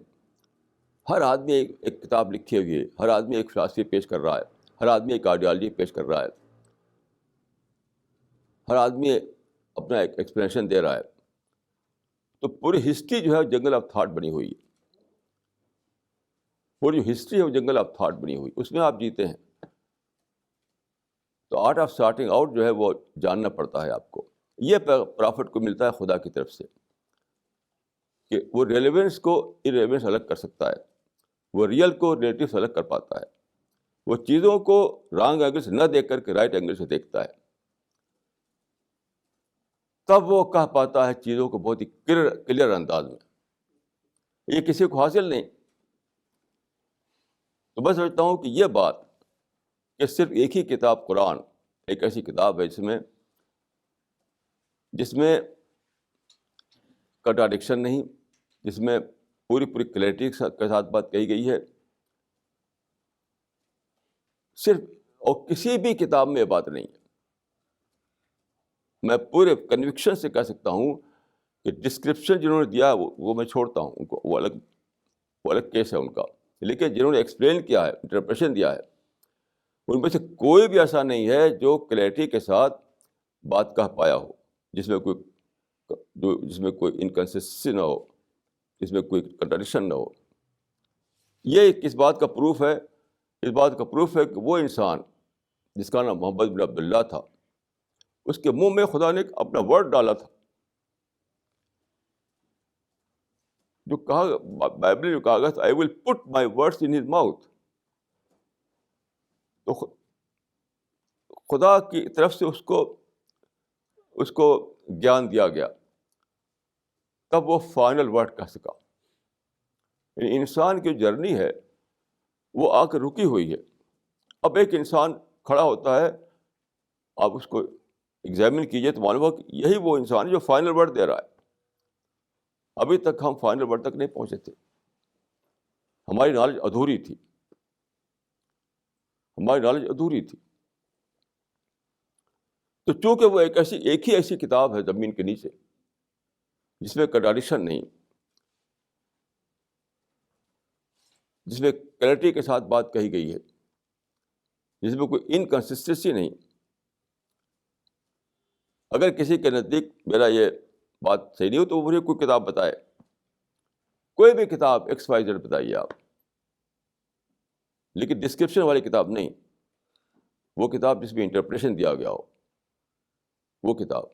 ہر آدمی ایک کتاب لکھی ہوئی ہے، ہر آدمی ایک فلسفی پیش کر رہا ہے، ہر آدمی ایک آئیڈیالوجی پیش کر رہا ہے، ہر آدمی اپنا ایک ایکسپلینیشن دے رہا ہے. تو پوری ہسٹری جو ہے جنگل آف تھاٹ بنی ہوئی ہے. پوری جو ہسٹری ہے وہ جنگل آف تھاٹ بنی ہوئی، اس میں آپ جیتے ہیں. تو آرٹ آف سارٹنگ آؤٹ جو ہے وہ جاننا پڑتا ہے آپ کو. یہ پرافٹ کو ملتا ہے خدا کی طرف سے کہ وہ ریلیونس کو ارریلیونس الگ کر سکتا ہے، وہ ریئل کو ریلیٹو سے الگ کر پاتا ہے، وہ چیزوں کو رانگ اینگل سے نہ دیکھ کر کے رائٹ اینگل سے دیکھتا ہے. تب وہ کہہ پاتا ہے چیزوں کو بہت ہی کلیئر انداز میں. یہ کسی کو حاصل نہیں. تو میں سمجھتا ہوں کہ یہ بات کہ صرف ایک ہی کتاب قرآن ایک ایسی کتاب ہے جس میں کنٹراڈکشن نہیں، جس میں پوری کلیئرٹی کے ساتھ بات کہی گئی ہے. صرف اور کسی بھی کتاب میں یہ بات نہیں ہے. میں پورے کنوکشن سے کہہ سکتا ہوں کہ ڈسکرپشن جنہوں نے دیا وہ میں چھوڑتا ہوں، ان کو وہ الگ کیس ہے ان کا. لیکن جنہوں نے ایکسپلین کیا ہے، انٹرپریشن دیا ہے، ان میں سے کوئی بھی ایسا نہیں ہے جو کلیئرٹی کے ساتھ بات کہہ پایا ہو، جس میں کوئی انکنسسٹنسی نہ ہو، جس میں کوئی کنٹراڈکشن نہ ہو. یہ کس بات کا پروف ہے؟ اس بات کا پروف ہے کہ وہ انسان جس کا نام محمد بن عبداللہ تھا، اس کے منہ میں خدا نے اپنا ورڈ ڈالا تھا. جو کہا بائبل جو کہا گیا تھا، I will put my words in his mouth. تو خدا کی طرف سے اس کو گیان دیا گیا، تب وہ فائنل ورڈ کہہ سکا. یعنی انسان کی جرنی ہے وہ آ کے رکی ہوئی ہے. اب ایک انسان کھڑا ہوتا ہے، آپ اس کو ایگزامن کیجئے تو معلوم ہو کہ یہی وہ انسان ہے جو فائنل ورڈ دے رہا ہے. ابھی تک ہم فائنل ورڈ تک نہیں پہنچے تھے، ہماری نالج ادھوری تھی، ہماری نالج ادھوری تھی. تو چونکہ وہ ایک ہی ایسی کتاب ہے زمین کے نیچے جس میں کنٹراڈکشن نہیں، جس میں کلیئرٹی کے ساتھ بات کہی گئی ہے، جس میں کوئی انکنسسٹنسی نہیں. اگر کسی کے نزدیک میرا یہ بات صحیح نہیں ہو تو وہ مجھے کوئی کتاب بتائے، کوئی بھی کتاب ایکس وائی زیڈ بتائیے آپ، لیکن ڈسکرپشن والی کتاب نہیں. وہ کتاب جس میں انٹرپریشن دیا گیا ہو، وہ کتاب.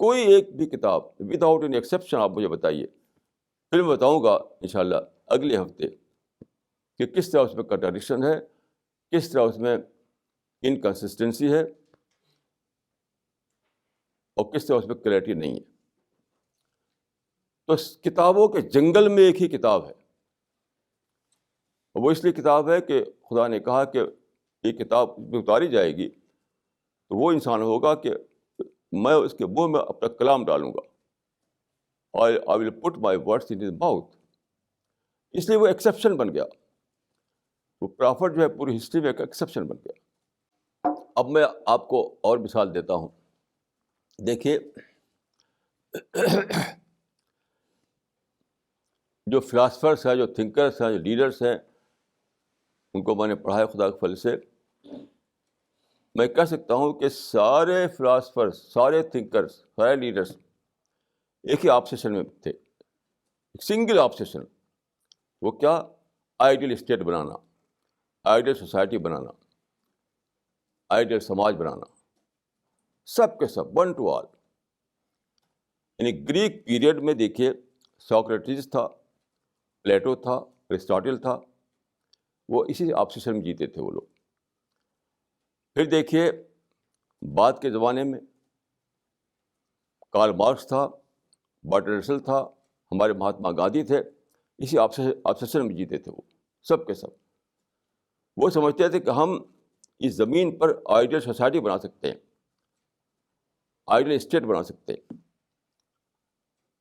کوئی ایک بھی کتاب وداؤٹ این ایکسیپشن آپ مجھے بتائیے، پھر میں بتاؤں گا انشاءاللہ اگلے ہفتے کہ کس طرح اس میں کنٹراڈکشن ہے، کس طرح اس میں انکنسسٹنسی ہے، اور کس طرح اس میں کلیئرٹی نہیں ہے. تو کتابوں کے جنگل میں ایک ہی کتاب ہے. وہ اس لیے کتاب ہے کہ خدا نے کہا کہ یہ کتاب اتاری جائے گی تو وہ انسان ہوگا کہ میں اس کے منہ میں اپنا کلام ڈالوں گا. I will put my words in his mouth. اس لیے وہ ایکسیپشن بن گیا. وہ پرافٹ جو ہے پوری ہسٹری میں ایک ایکسیپشن بن گیا. اب میں آپ کو اور مثال دیتا ہوں. دیکھیے جو فلاسفرس ہیں، جو تھنکرس ہیں، جو لیڈرس ہیں، ان کو میں نے پڑھا ہے خدا کے فضل سے. میں کہہ سکتا ہوں کہ سارے فلاسفرس، سارے تھنکرس، سارے لیڈرس ایک ہی آبسیشن میں تھے، ایک سنگل آبسیشن. وہ کیا؟ آئیڈیل اسٹیٹ بنانا، آئیڈیل سوسائٹی بنانا، آئیڈیل سماج بنانا. سب کے سب ون ٹو آل. یعنی گریک پیریڈ میں دیکھیے سوکریٹس تھا، پلیٹو تھا، ارسطاٹل تھا، وہ اسی آبسیشن میں جیتے تھے وہ لوگ. پھر دیکھیے بعد کے زمانے میں کارل مارکس تھا، برٹراڈ رسل تھا، ہمارے مہاتما گاندھی تھے. اسی آبسیشن میں جیتے تھے وہ سب کے سب. وہ سمجھتے تھے کہ ہم اس زمین پر آئیڈیل سوسائٹی بنا سکتے ہیں، آئیڈیل اسٹیٹ بنا سکتے ہیں.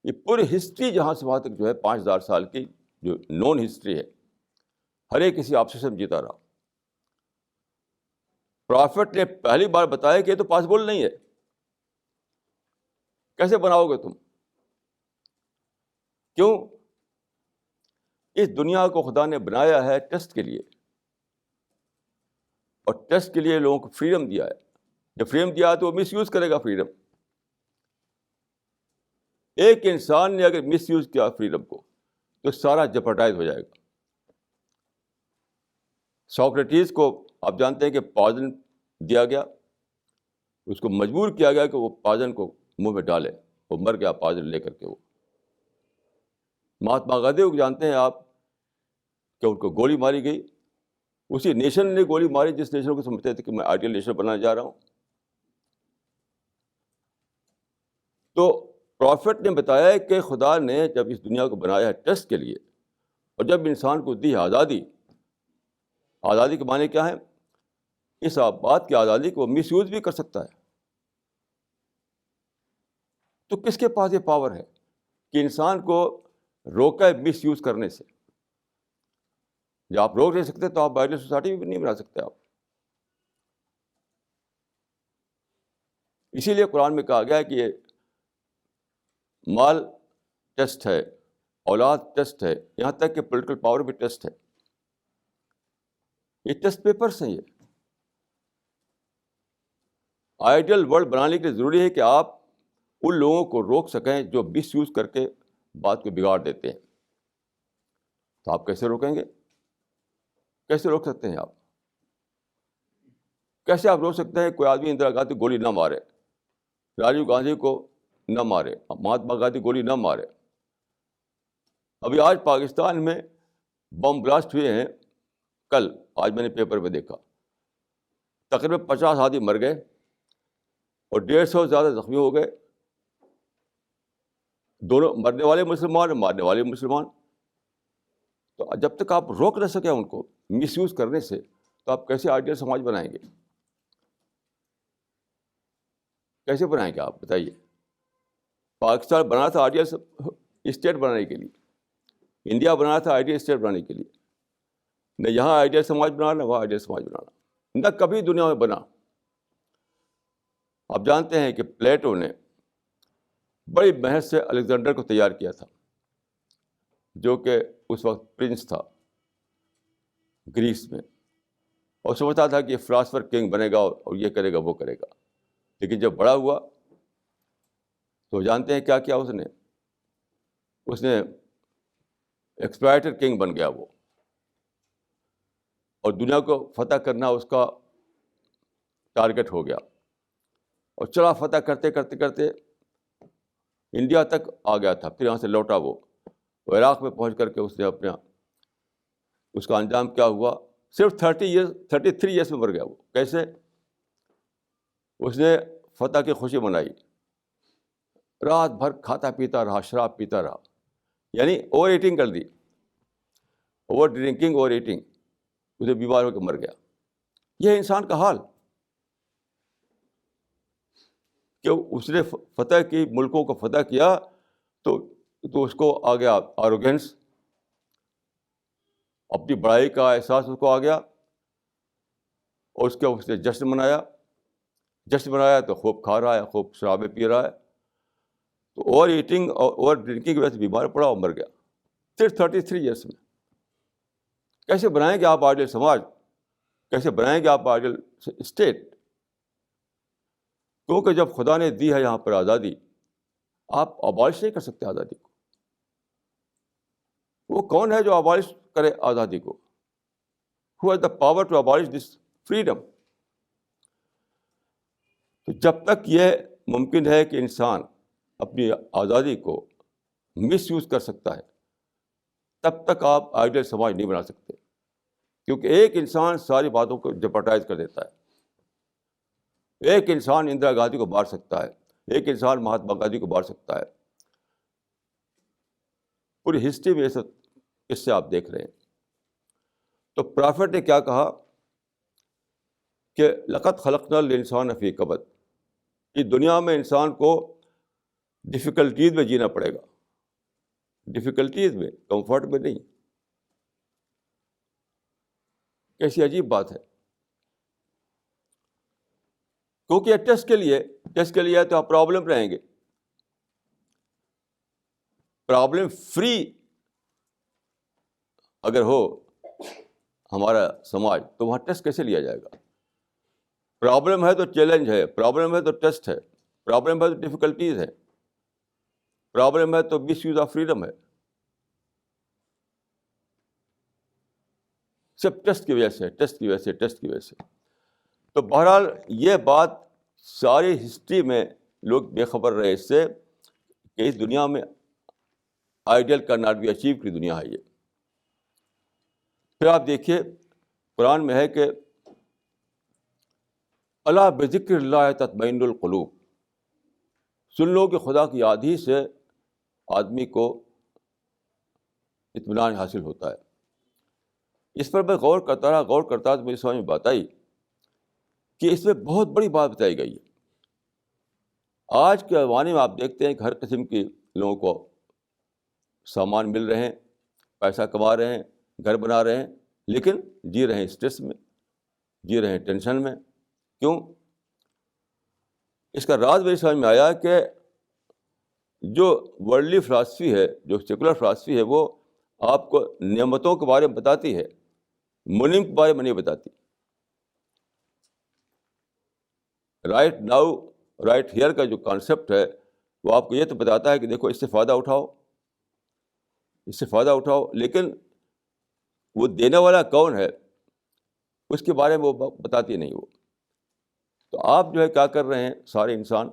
یہ پوری ہسٹری جہاں سے وہاں تک جو ہے 5000 سال کی جو نون ہسٹری ہے، ہر ایک کسی آبسیشن میں جیتا رہا. پرافٹ نے پہلی بار بتایا کہ یہ تو پاسبل نہیں ہے. کیسے بناؤ گے تم؟ کیوں؟ اس دنیا کو خدا نے بنایا ہے ٹیسٹ کے لیے، اور ٹیسٹ کے لیے لوگوں کو فریڈم دیا ہے. جب فریڈم دیا ہے تو وہ مس یوز کرے گا فریڈم. ایک انسان نے اگر مس یوز کیا فریڈم کو تو سارا جپرٹائز ہو جائے گا. سوکریٹیز کو آپ جانتے ہیں کہ پوائزن دیا گیا، اس کو مجبور کیا گیا کہ وہ پوائزن کو منہ میں ڈالے، وہ مر گیا پوائزن لے کر کے. وہ مہاتما گاندھی کو جانتے ہیں آپ کہ ان کو گولی ماری گئی. اسی نیشن نے گولی ماری جس نیشن کو سمجھتے تھے کہ میں آئیڈیل نیشن بنانے جا رہا ہوں. تو پروفٹ نے بتایا کہ خدا نے جب اس دنیا کو بنایا ہے ٹیسٹ کے لیے، اور جب انسان کو دی ہے آزادی. آزادی کے معنی کیا ہے؟ اس بات کی آزادی کو وہ مس یوز بھی کر سکتا ہے. تو کس کے پاس یہ پاور ہے کہ انسان کو روکے مس یوز کرنے سے؟ جب آپ روک نہیں سکتے تو آپ آئیڈیل سوسائٹی بھی نہیں بنا سکتے آپ. اسی لیے قرآن میں کہا گیا ہے کہ یہ مال ٹیسٹ ہے، اولاد ٹیسٹ ہے، یہاں تک کہ پولیٹیکل پاور بھی ٹیسٹ ہے. یہ ٹیسٹ پیپرس ہیں. یہ آئیڈیل ورلڈ بنانے کے لیے ضروری ہے کہ آپ ان لوگوں کو روک سکیں جو مس یوز کر کے بات کو بگاڑ دیتے ہیں. تو آپ کیسے روکیں گے؟ کیسے روک سکتے ہیں آپ؟ کیسے آپ روک سکتے ہیں کوئی آدمی اندرا گاندھی گولی نہ مارے، راجیو گاندھی کو نہ مارے، مہاتما گاندھی گولی نہ مارے؟ ابھی آج پاکستان میں بم بلاسٹ ہوئے ہیں. کل آج میں نے پیپر میں دیکھا تقریباً 50 آدمی مر گئے اور 150 زیادہ زخمی ہو گئے. دونوں مرنے والے مسلمان اور مارنے والے مسلمان. تو جب تک آپ روک نہ سکیں ان کو مس یوز کرنے سے تو آپ کیسے آئیڈیل سماج بنائیں گے؟ کیسے بنائیں گے آپ بتائیے؟ پاکستان بنا تھا آئیڈیل اسٹیٹ بنانے کے لیے، انڈیا بنا تھا آئیڈیل اسٹیٹ بنانے کے لیے. نہ یہاں آئیڈیل سماج بنانا، نہ وہاں آئیڈیل سماج بنانا، نہ کبھی دنیا میں بنا. آپ جانتے ہیں کہ پلیٹو نے بڑی محنت سے الیگزینڈر کو تیار کیا تھا، جو کہ اس وقت پرنس تھا گریس میں، اور سمجھتا تھا کہ یہ فلاسفر کنگ بنے گا اور یہ کرے گا وہ کرے گا. لیکن جب بڑا ہوا تو جانتے ہیں کیا کیا اس نے ایکسپلائٹر کنگ بن گیا وہ، اور دنیا کو فتح کرنا اس کا ٹارگٹ ہو گیا. اور چلا فتح کرتے کرتے کرتے انڈیا تک آ گیا تھا. پھر یہاں سے لوٹا وہ عراق میں پہنچ کر کے اس نے اس کا انجام کیا ہوا؟ صرف 33 ایئرس میں مر گیا وہ. کیسے؟ اس نے فتح کی خوشی منائی، رات بھر کھاتا پیتا رہا، شراب پیتا رہا، یعنی اوور ایٹنگ کر دی، اوور ڈرنکنگ، اوور ایٹنگ. اسے بیمار ہو کے مر گیا. یہ انسان کا حال کہ اس نے فتح کی، ملکوں کو فتح کیا تو اس کو آ گیا آروگینس، اپنی بڑائی کا احساس اس کو آ گیا، اور اس نے جشن منایا تو خوب کھا رہا ہے، خوب شرابیں پی رہا ہے. تو اوور ایٹنگ اور اوور ڈرنکنگ کی وجہ سے بیمار پڑا اور مر گیا صرف 33 ایئرس میں. کیسے بنائیں گے آپ آئیڈیل سماج؟ کیسے بنائیں گے آپ آئیڈیل اسٹیٹ؟ کیونکہ جب خدا نے دی ہے یہاں پر آزادی، آپ ابالش نہیں کر سکتے آزادی کو. وہ کون ہے جو ابالش کرے آزادی کو؟ Who has the power to abolish this freedom? تو جب تک یہ ممکن ہے کہ انسان اپنی آزادی کو مس یوز کر سکتا ہے، تب تک آپ آئیڈیل سماج نہیں بنا سکتے. کیونکہ ایک انسان ساری باتوں کو جپرٹائز کر دیتا ہے. ایک انسان اندرا گاندھی کو مار سکتا ہے، ایک انسان مہاتما گاندھی کو مار سکتا ہے. پوری ہسٹری میں اس سے آپ دیکھ رہے ہیں. تو پرافٹ نے کیا کہا کہ لقد خلقنا الانسان فی کبد، اس دنیا میں انسان کو ڈفیکلٹیز میں جینا پڑے گا، ڈفیکلٹیز میں، کمفرٹ میں نہیں. کیسی عجیب بات ہے. کیونکہ یہ ٹیسٹ کے لیے تو آپ پرابلم رہیں گے. پرابلم فری اگر ہو ہمارا سماج، تو وہاں ٹیسٹ کیسے لیا جائے گا؟ پرابلم ہے تو چیلنج ہے، پرابلم ہے تو ٹیسٹ ہے، پرابلم ہے تو ڈیفیکلٹیز ہے، پرابلم ہے تو مس یوز آف فریڈم ہے. سب ٹیسٹ کی وجہ سے، ٹیسٹ کی وجہ سے، ٹیسٹ کی وجہ سے. تو بہرحال یہ بات ساری ہسٹری میں لوگ بے خبر رہے اس سے کہ اس دنیا میں آئیڈیل کا ناٹ بی اچیو کی دنیا ہے یہ. پھر آپ دیکھیے قرآن میں ہے کہ الا بذکر اللہ تطمئن القلوب، سن لو کہ خدا کی یاد ہی سے آدمی کو اطمینان حاصل ہوتا ہے. اس پر میں غور کرتا تو مجھے سمجھ میں بات آئی کہ اس میں بہت بڑی بات بتائی گئی ہے. آج کے زمانے میں آپ دیکھتے ہیں کہ ہر قسم کے لوگوں کو سامان مل رہے ہیں، پیسہ کما رہے ہیں، گھر بنا رہے ہیں، لیکن جی رہے ہیں اسٹریس میں، جی رہے ہیں ٹینشن میں. کیوں؟ اس کا راز میری سمجھ میں آیا کہ جو ورلڈلی فلاسفی ہے، جو سیکولر فلاسفی ہے، وہ آپ کو نعمتوں کے بارے میں بتاتی ہے، منعم کے بارے میں نہیں بتاتی. رائٹ ناؤ رائٹ ہیئر کا جو کانسیپٹ ہے وہ آپ کو یہ تو بتاتا ہے کہ دیکھو اس سے فائدہ اٹھاؤ، اس سے فائدہ اٹھاؤ، لیکن وہ دینے والا کون ہے اس کے بارے میں وہ بتاتی نہیں وہ. تو آپ جو ہے کیا کر رہے ہیں، سارے انسان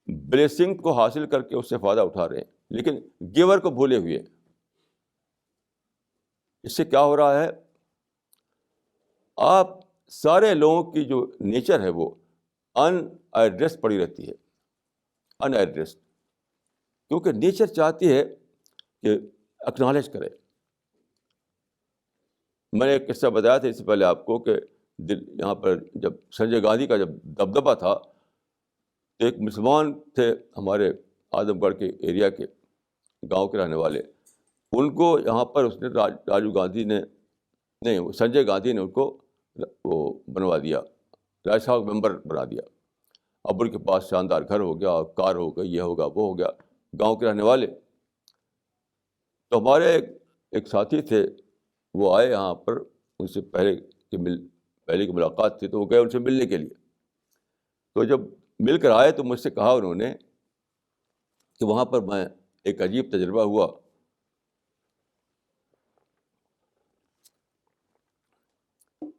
بلیسنگ کو حاصل کر کے اس سے فائدہ اٹھا رہے ہیں، لیکن گیور کو بھولے ہوئے ہیں. اس سے کیا ہو رہا ہے؟ آپ سارے لوگوں کی جو نیچر ہے وہ ان ایڈریس پڑی رہتی ہے، ان ایڈریس، کیونکہ نیچر چاہتی ہے کہ اکنالج کرے. میں نے ایک قصہ بتایا تھا اس سے پہلے آپ کو کہ یہاں پر جب سنجے گاندھی کا جب دبدبہ تھا تو ایک مسلمان تھے ہمارے اعظم گڑھ کے ایریا کے، گاؤں کے رہنے والے. ان کو یہاں پر اس نے راجیو گاندھی نے نہیں سنجے گاندھی نے ان کو وہ بنوا دیا، راجیہ سبھا ممبر بنا دیا. اب ان کے پاس شاندار گھر ہو گیا، کار ہو گئی، یہ ہوگا وہ ہو گیا، گاؤں کے رہنے والے. تو ہمارے ایک ساتھی تھے، وہ آئے یہاں پر، ان سے پہلے کی ملاقات تھی، تو وہ گئے ان سے ملنے کے لیے. تو جب مل کر آئے تو مجھ سے کہا انہوں نے کہ وہاں پر میں ایک عجیب تجربہ ہوا.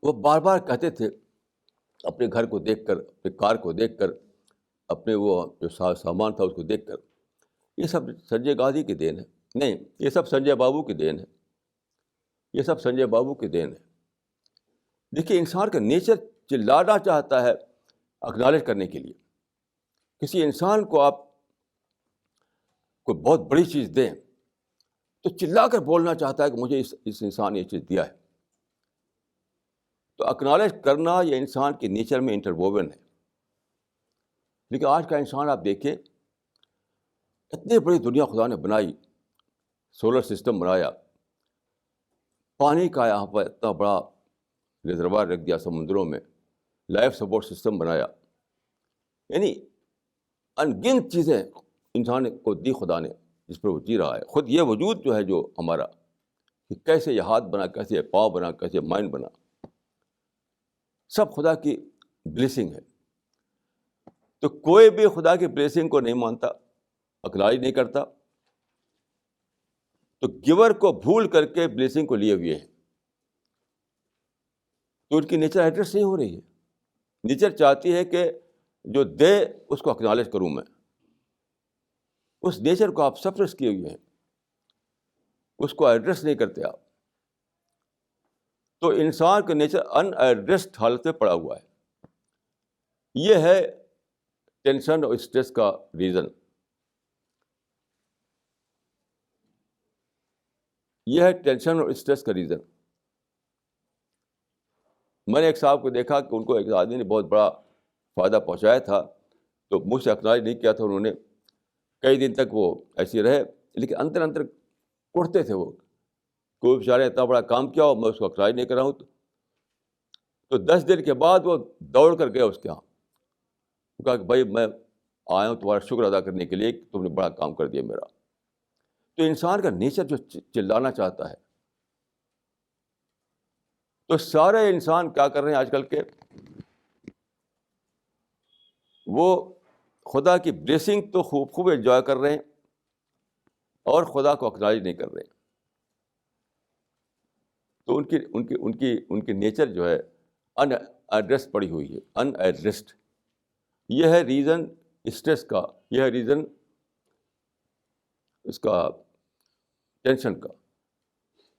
وہ بار بار کہتے تھے اپنے گھر کو دیکھ کر، اپنے کار کو دیکھ کر، اپنے وہ جو سامان تھا اس کو دیکھ کر، یہ سب سنجے گاندھی کی دین ہے. نہیں، یہ سب سنجے بابو کی دین ہے، یہ سب سنجے بابو کی دین ہے. دیکھیے انسان کا نیچر چلانا چاہتا ہے اکنالج کرنے کے لیے. کسی انسان کو آپ کوئی بہت بڑی چیز دیں تو چلا کر بولنا چاہتا ہے کہ مجھے اس انسان نے یہ چیز دیا ہے. تو اکنالج کرنا یہ انسان کے نیچر میں انٹرووون ہے. لیکن آج کا انسان آپ دیکھیں، اتنی بڑی دنیا خدا نے بنائی، سولر سسٹم بنایا، پانی کا یہاں پر اتنا بڑا ریزروار رکھ دیا سمندروں میں، لائف سپورٹ سسٹم بنایا، یعنی ان گنت چیزیں انسان کو دی خدا نے جس پر وہ جی رہا ہے. خود یہ وجود جو ہے جو ہمارا، کہ کیسے یہ ہاتھ بنا، کیسے یہ پاؤں بنا، کیسے مائنڈ بنا، سب خدا کی بلیسنگ ہے. تو کوئی بھی خدا کی بلیسنگ کو نہیں مانتا، اکنالج نہیں کرتا، تو گیور کو بھول کر کے بلیسنگ کو لیے ہوئے ہیں. تو ان کی نیچر ایڈریس نہیں ہو رہی ہے. نیچر چاہتی ہے کہ جو دے اس کو اکنالج کروں میں. اس نیچر کو آپ سپریس کیے ہوئے ہیں، اس کو ایڈریس نہیں کرتے آپ. تو انسان کا نیچر ان ایڈریسڈ حالت میں پڑا ہوا ہے. یہ ہے ٹینشن اور اسٹریس کا ریزن. یہ ہے ٹینشن اور اسٹریس کا ریزن. میں نے ایک صاحب کو دیکھا کہ ان کو ایک آدمی نے بہت بڑا فائدہ پہنچایا تھا، تو مجھ سے اکنالج نہیں کیا تھا انہوں نے. کئی دن تک وہ ایسے رہے، لیکن اندر اندر کوڑتے تھے وہ، کوئی بیچارے اتنا بڑا کام کیا ہو میں اس کو اکنالج نہیں کر رہا ہوں. تو 10 دن کے بعد وہ دوڑ کر گیا اس کے یہاں. کہا کہ بھائی میں آیا ہوں تمہارا شکر ادا کرنے کے لیے کہ تم نے بڑا کام کر دیا میرا. تو انسان کا نیچر جو چلانا چاہتا ہے، تو سارے انسان کیا کر رہے ہیں آج کل کے، وہ خدا کی بلیسنگ تو خوب خوب انجوائے کر رہے ہیں اور خدا کو اکنالج نہیں کر رہے ہیں. تو ان کی نیچر جو ہے ان ایڈریس پڑی ہوئی ہے، ان ایڈریسڈ. یہ ہے ریزن اسٹریس کا، یہ ہے ریزن اس کا ٹینشن کا.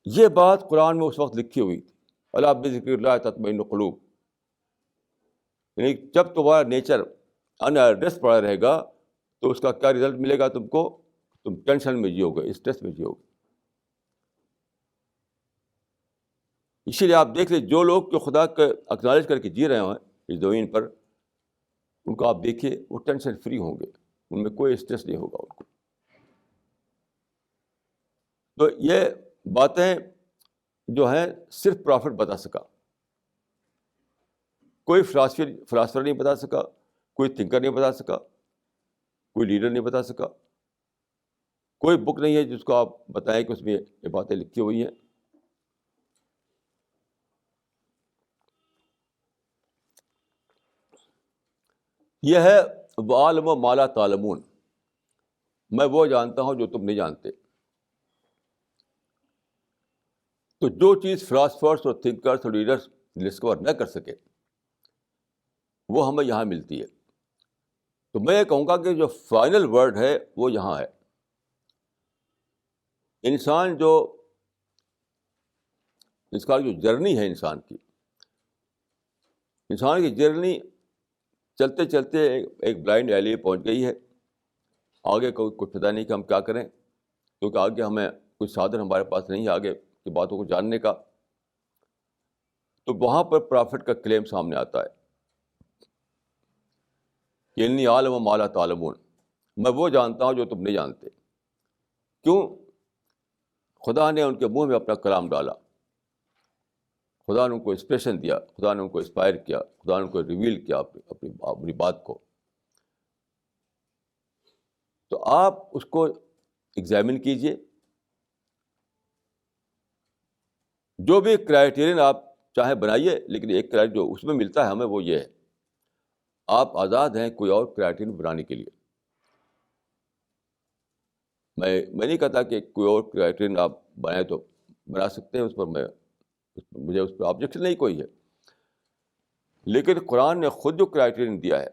یہ بات قرآن میں اس وقت لکھی ہوئی تھی، الا بذکر اللہ تطمئن القلوب. یعنی جب تمہارا نیچر ان ایڈریس پڑا رہے گا تو اس کا کیا رزلٹ ملے گا تم کو؟ تم ٹینشن میں جیو گے، اسٹریس میں جیو گے. اسی لیے آپ دیکھ لیں جو لوگ جو خدا کا اکنالج کر کے جی رہے ہیں اس زمین پر، ان کو آپ دیکھیے وہ ٹینشن فری ہوں گے، ان میں کوئی اسٹریس نہیں ہوگا ان کو. تو یہ باتیں جو ہیں صرف پرافٹ بتا سکا، کوئی فلاسفر نہیں بتا سکا، کوئی تھنکر نہیں بتا سکا، کوئی لیڈر نہیں بتا سکا، کوئی بک نہیں ہے جس کو آپ بتائیں کہ اس میں یہ باتیں لکھی ہوئی ہیں. یہ ہے وَعَلَمَ مَا لَا تَعْلَمُونَ، میں وہ جانتا ہوں جو تم نہیں جانتے. تو جو چیز فلاسفرس اور تھنکرس اور لیڈرس ڈسکور نہ کر سکے وہ ہمیں یہاں ملتی ہے. تو میں یہ کہوں گا کہ جو فائنل ورڈ ہے وہ یہاں ہے. انسان جو اس کا جو جرنی ہے انسان کی جرنی چلتے چلتے ایک بلائنڈ ایلی پہنچ گئی ہے. آگے کوئی پتہ نہیں کہ ہم کیا کریں، کیونکہ آگے ہمیں کوئی سادھن ہمارے پاس نہیں ہے آگے کی باتوں کو جاننے کا. تو وہاں پر پرافٹ کا کلیم سامنے آتا ہے کہ انی عالم ما لا تعلمون، میں وہ جانتا ہوں جو تم نہیں جانتے. کیوں؟ خدا نے ان کے منہ میں اپنا کلام ڈالا، خدا نے ان کو انسپریشن دیا، خدا نے ان کو انسپائر کیا، خدا نے ان کو ریویل کیا اپنی بات کو. تو آپ اس کو ایگزامن کیجئے. جو بھی کرائیٹیرین آپ چاہے بنائیے، لیکن ایک کرائیٹیرین جو اس میں ملتا ہے ہمیں وہ یہ ہے، آپ آزاد ہیں کوئی اور کرائیٹیرین بنانے کے لیے. میں نہیں کہتا کہ کوئی اور کرائیٹیرین آپ بنائیں تو بنا سکتے ہیں، اس پر مجھے اس پر آبجیکشن نہیں کوئی ہے. لیکن قرآن نے خود جو کرائیٹیرین دیا ہے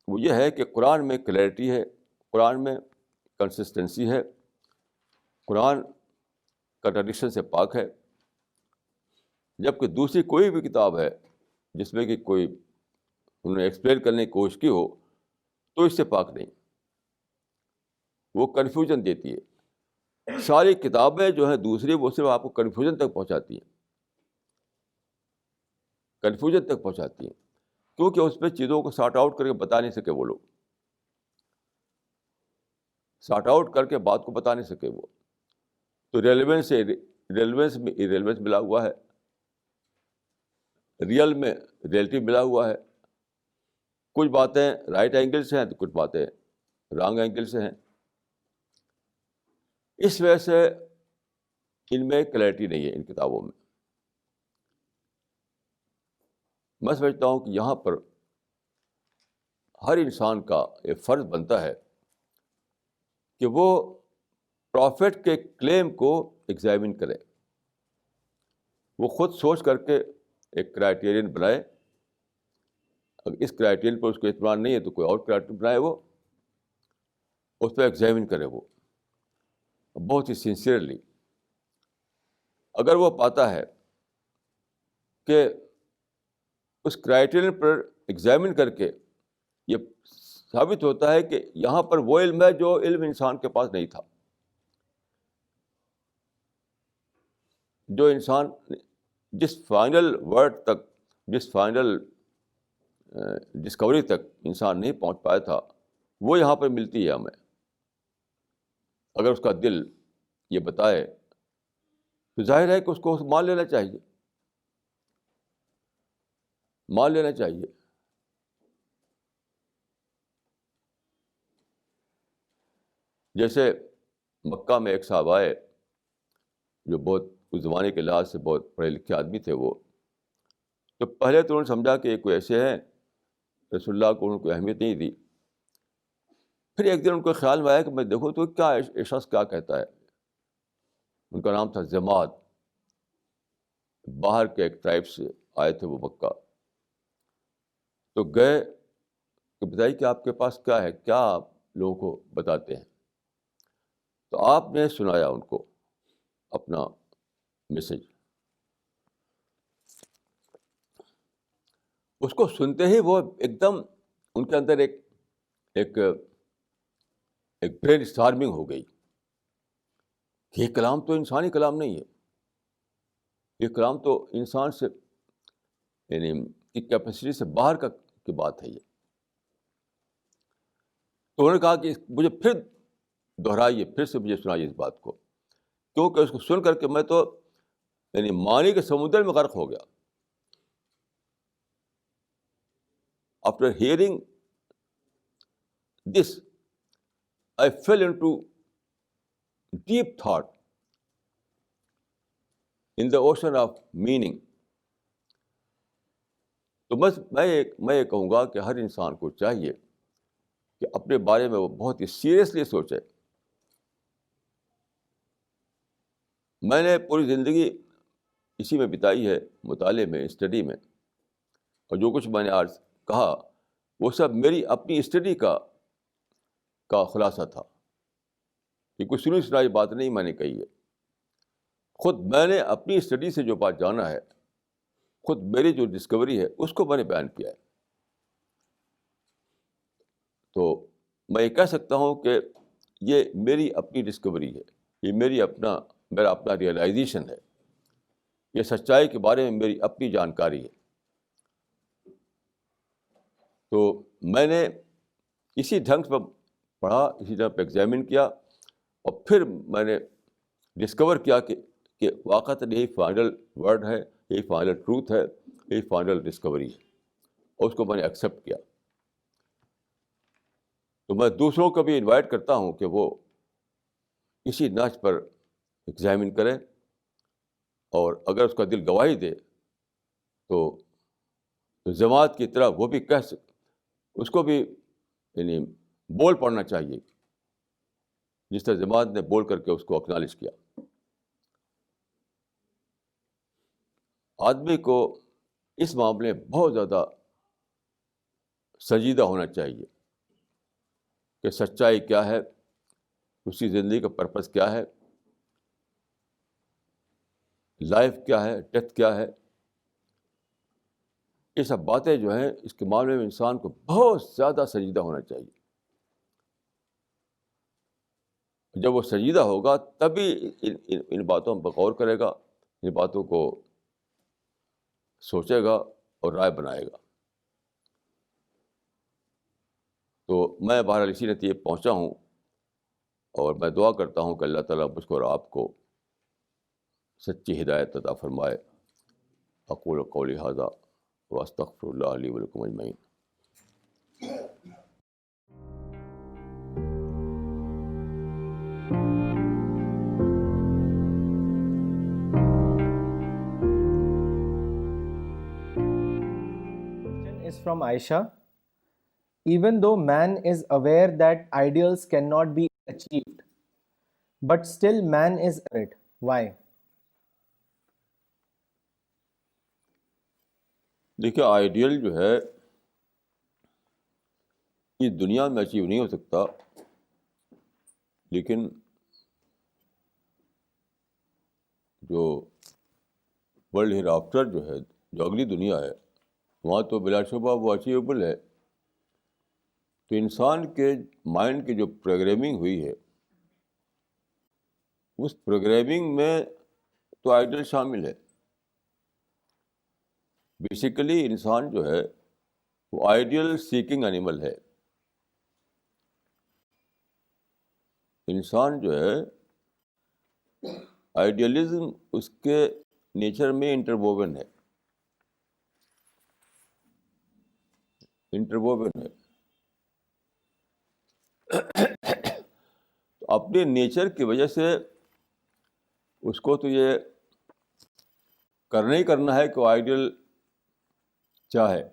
وہ یہ ہے کہ قرآن میں کلیئرٹی ہے، قرآن میں کنسسٹنسی ہے، قرآن کنٹراڈکشن سے پاک ہے. جبکہ دوسری کوئی بھی کتاب ہے جس میں کہ کوئی انہوں نے ایکسپلین کرنے کی کوشش کی ہو تو اس سے پاک نہیں، وہ کنفیوژن دیتی ہے. ساری کتابیں جو ہیں دوسری وہ صرف آپ کو کنفیوژن تک پہنچاتی ہیں، کیونکہ اس پہ چیزوں کو سارٹ آؤٹ کر کے بتا نہیں سکے وہ لوگ، سارٹ آؤٹ کر کے بات کو بتا نہیں سکے وہ. تو ریلیونس میں ایریلیونس ملا ہوا ہے، ریئل میں ریئلٹی ملا ہوا ہے. کچھ باتیں رائٹ اینگل سے ہیں تو کچھ باتیں رانگ اینگل سے ہیں. اس وجہ سے ان میں کلیئرٹی نہیں ہے ان کتابوں میں. میں سمجھتا ہوں کہ یہاں پر ہر انسان کا ایک فرض بنتا ہے کہ وہ پرافٹ کے کلیم کو ایگزامن کرے، وہ خود سوچ کر کے ایک کرائیٹیرین بنائے. اگر اس کرائیٹیرین پر اس کو اطمینان نہیں ہے تو کوئی اور کرائیٹیرین بنائے، وہ اس پہ ایگزامن کرے وہ بہت ہی سنسیئرلی. اگر وہ پاتا ہے کہ اس کرائیٹیرین پر ایگزامن کر کے یہ ثابت ہوتا ہے کہ یہاں پر وہ علم ہے جو علم انسان کے پاس نہیں تھا، جو انسان جس فائنل ورڈ تک، جس فائنل ڈسکوری تک انسان نہیں پہنچ پایا تھا، وہ یہاں پر ملتی ہے ہمیں. اگر اس کا دل یہ بتائے تو ظاہر ہے کہ اس کو مان لینا چاہیے، مان لینا چاہیے. جیسے مکہ میں ایک صاحب آئے جو بہت اس زمانے کے لحاظ سے بہت پڑھے لکھے آدمی تھے وہ. تو پہلے تو انہوں نے سمجھا کہ یہ کوئی ایسے ہیں, رسول اللہ کو انہوں کو اہمیت نہیں دی. پھر ایک دن ان کو خیال میں آیا کہ میں دیکھوں تو کیا یہ شخص کیا کہتا ہے. ان کا نام تھا جماعت, باہر کے ایک ٹرائب سے آئے تھے وہ مکہ. تو گئے کہ بتائیے کہ آپ کے پاس کیا ہے, کیا آپ لوگوں کو بتاتے ہیں. تو آپ نے سنایا ان کو اپنا میسج. اس کو سنتے ہی وہ ایک دم ان کے اندر ایک ایک ایک برین اسٹارمنگ ہو گئی کہ یہ کلام تو انسانی کلام نہیں ہے, یہ کلام تو انسان سے یعنی کی کیپیسٹی سے باہر کی بات ہے یہ. تو انہوں نے کہا کہ مجھے پھر دہرائیے, پھر سے مجھے سنائیے اس بات کو, کیونکہ اس کو سن کر کے میں تو یعنی معنی کے سمندر میں غرق ہو گیا. After hearing this I fell into deep thought in the ocean of meaning. تو بس میں یہ کہوں گا کہ ہر انسان کو چاہیے کہ اپنے بارے میں وہ بہت ہی سیریسلی سوچے. میں نے پوری زندگی اسی میں بتائی ہے, مطالعے میں, اسٹڈی میں, اور جو کچھ میں نے آج کہا وہ سب میری اپنی اسٹڈی کا خلاصہ تھا. یہ کوئی سنی سنائی بات نہیں میں نے کہی ہے. خود میں نے اپنی اسٹڈی سے جو بات جانا ہے, خود میری جو ڈسکوری ہے اس کو میں نے بیان کیا ہے. تو میں یہ کہہ سکتا ہوں کہ یہ میری اپنی ڈسکوری ہے, یہ میرا اپنا ریئلائزیشن ہے, یہ سچائی کے بارے میں میری اپنی جانکاری ہے. تو میں نے اسی ڈھنگ سے پڑھا, اسی ڈھنگ پہ ایگزامن کیا, اور پھر میں نے ڈسکور کیا کہ واقعتاً یہی فائنل ورڈ ہے, یہی فائنل ٹروتھ ہے, یہی فائنل ڈسکوری ہے, اور اس کو میں نے ایکسیپٹ کیا. تو میں دوسروں کو بھی انوائٹ کرتا ہوں کہ وہ اسی نہج پر ایگزامن کریں, اور اگر اس کا دل گواہی دے تو جماعت کی طرح وہ بھی اس کو بھی یعنی بول پڑنا چاہیے جس طرح جماعت نے بول کر کے اس کو اکنالج کیا. آدمی کو اس معاملے میں بہت زیادہ سنجیدہ ہونا چاہیے کہ سچائی کیا ہے, اس کی زندگی کا پرپس کیا ہے, لائف کیا ہے, ڈیتھ کیا ہے. یہ سب باتیں جو ہیں اس کے معاملے میں انسان کو بہت زیادہ سنجیدہ ہونا چاہیے. جب وہ سنجیدہ ہوگا تبھی ان باتوں پر غور کرے گا, ان باتوں کو سوچے گا اور رائے بنائے گا. تو میں بہرحال اسی نتیجے پہنچا ہوں, اور میں دعا کرتا ہوں کہ اللہ تعالیٰ مجھ کو اور آپ کو سچی ہدایت عطا فرمائے. اقول قولی ھذا واستغفر اللہ لی ولکم اجمعین. Is from Aisha. Even though man is aware that ideals cannot be achieved, but still man is afraid. Why? دیکھیے, آئیڈیل جو ہے یہ دنیا میں اچیو نہیں ہو سکتا, لیکن جو ورلڈ ہیئر آفٹر جو ہے, جو اگلی دنیا ہے, وہاں تو بلا شبہ وہ اچیویبل ہے. تو انسان کے مائنڈ کی جو پروگرامنگ ہوئی ہے, اس پروگرامنگ میں تو آئیڈیل شامل ہے. بیسیکلی انسان جو ہے وہ آئیڈیل سیکنگ اینیمل ہے. انسان جو ہے آئیڈیلزم اس کے نیچر میں انٹرووون ہے. اپنے نیچر کی وجہ سے اس کو تو یہ کرنا ہی کرنا ہے کہ وہ آئیڈیل چاہے.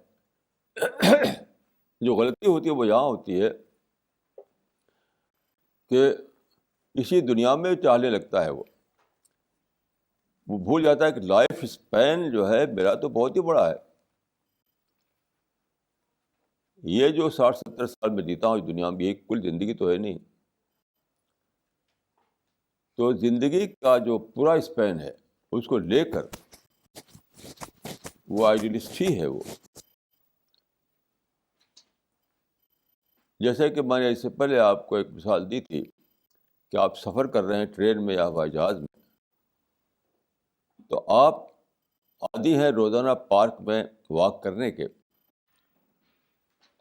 جو غلطی ہوتی ہے وہ یہاں ہوتی ہے کہ اسی دنیا میں چاہنے لگتا ہے. وہ بھول جاتا ہے کہ لائف اسپین جو ہے میرا تو بہت ہی بڑا ہے. یہ جو 60-70 سال میں جیتا ہوں اس دنیا میں، یہ کل زندگی تو ہے نہیں. تو زندگی کا جو پورا اسپین ہے اس کو لے کر وہ آئیڈیلسٹ ہی ہے. وہ جیسے کہ میں نے اس سے پہلے آپ کو ایک مثال دی تھی کہ آپ سفر کر رہے ہیں ٹرین میں یا ہوائی جہاز میں، تو آپ عادی ہیں روزانہ پارک میں واک کرنے کے،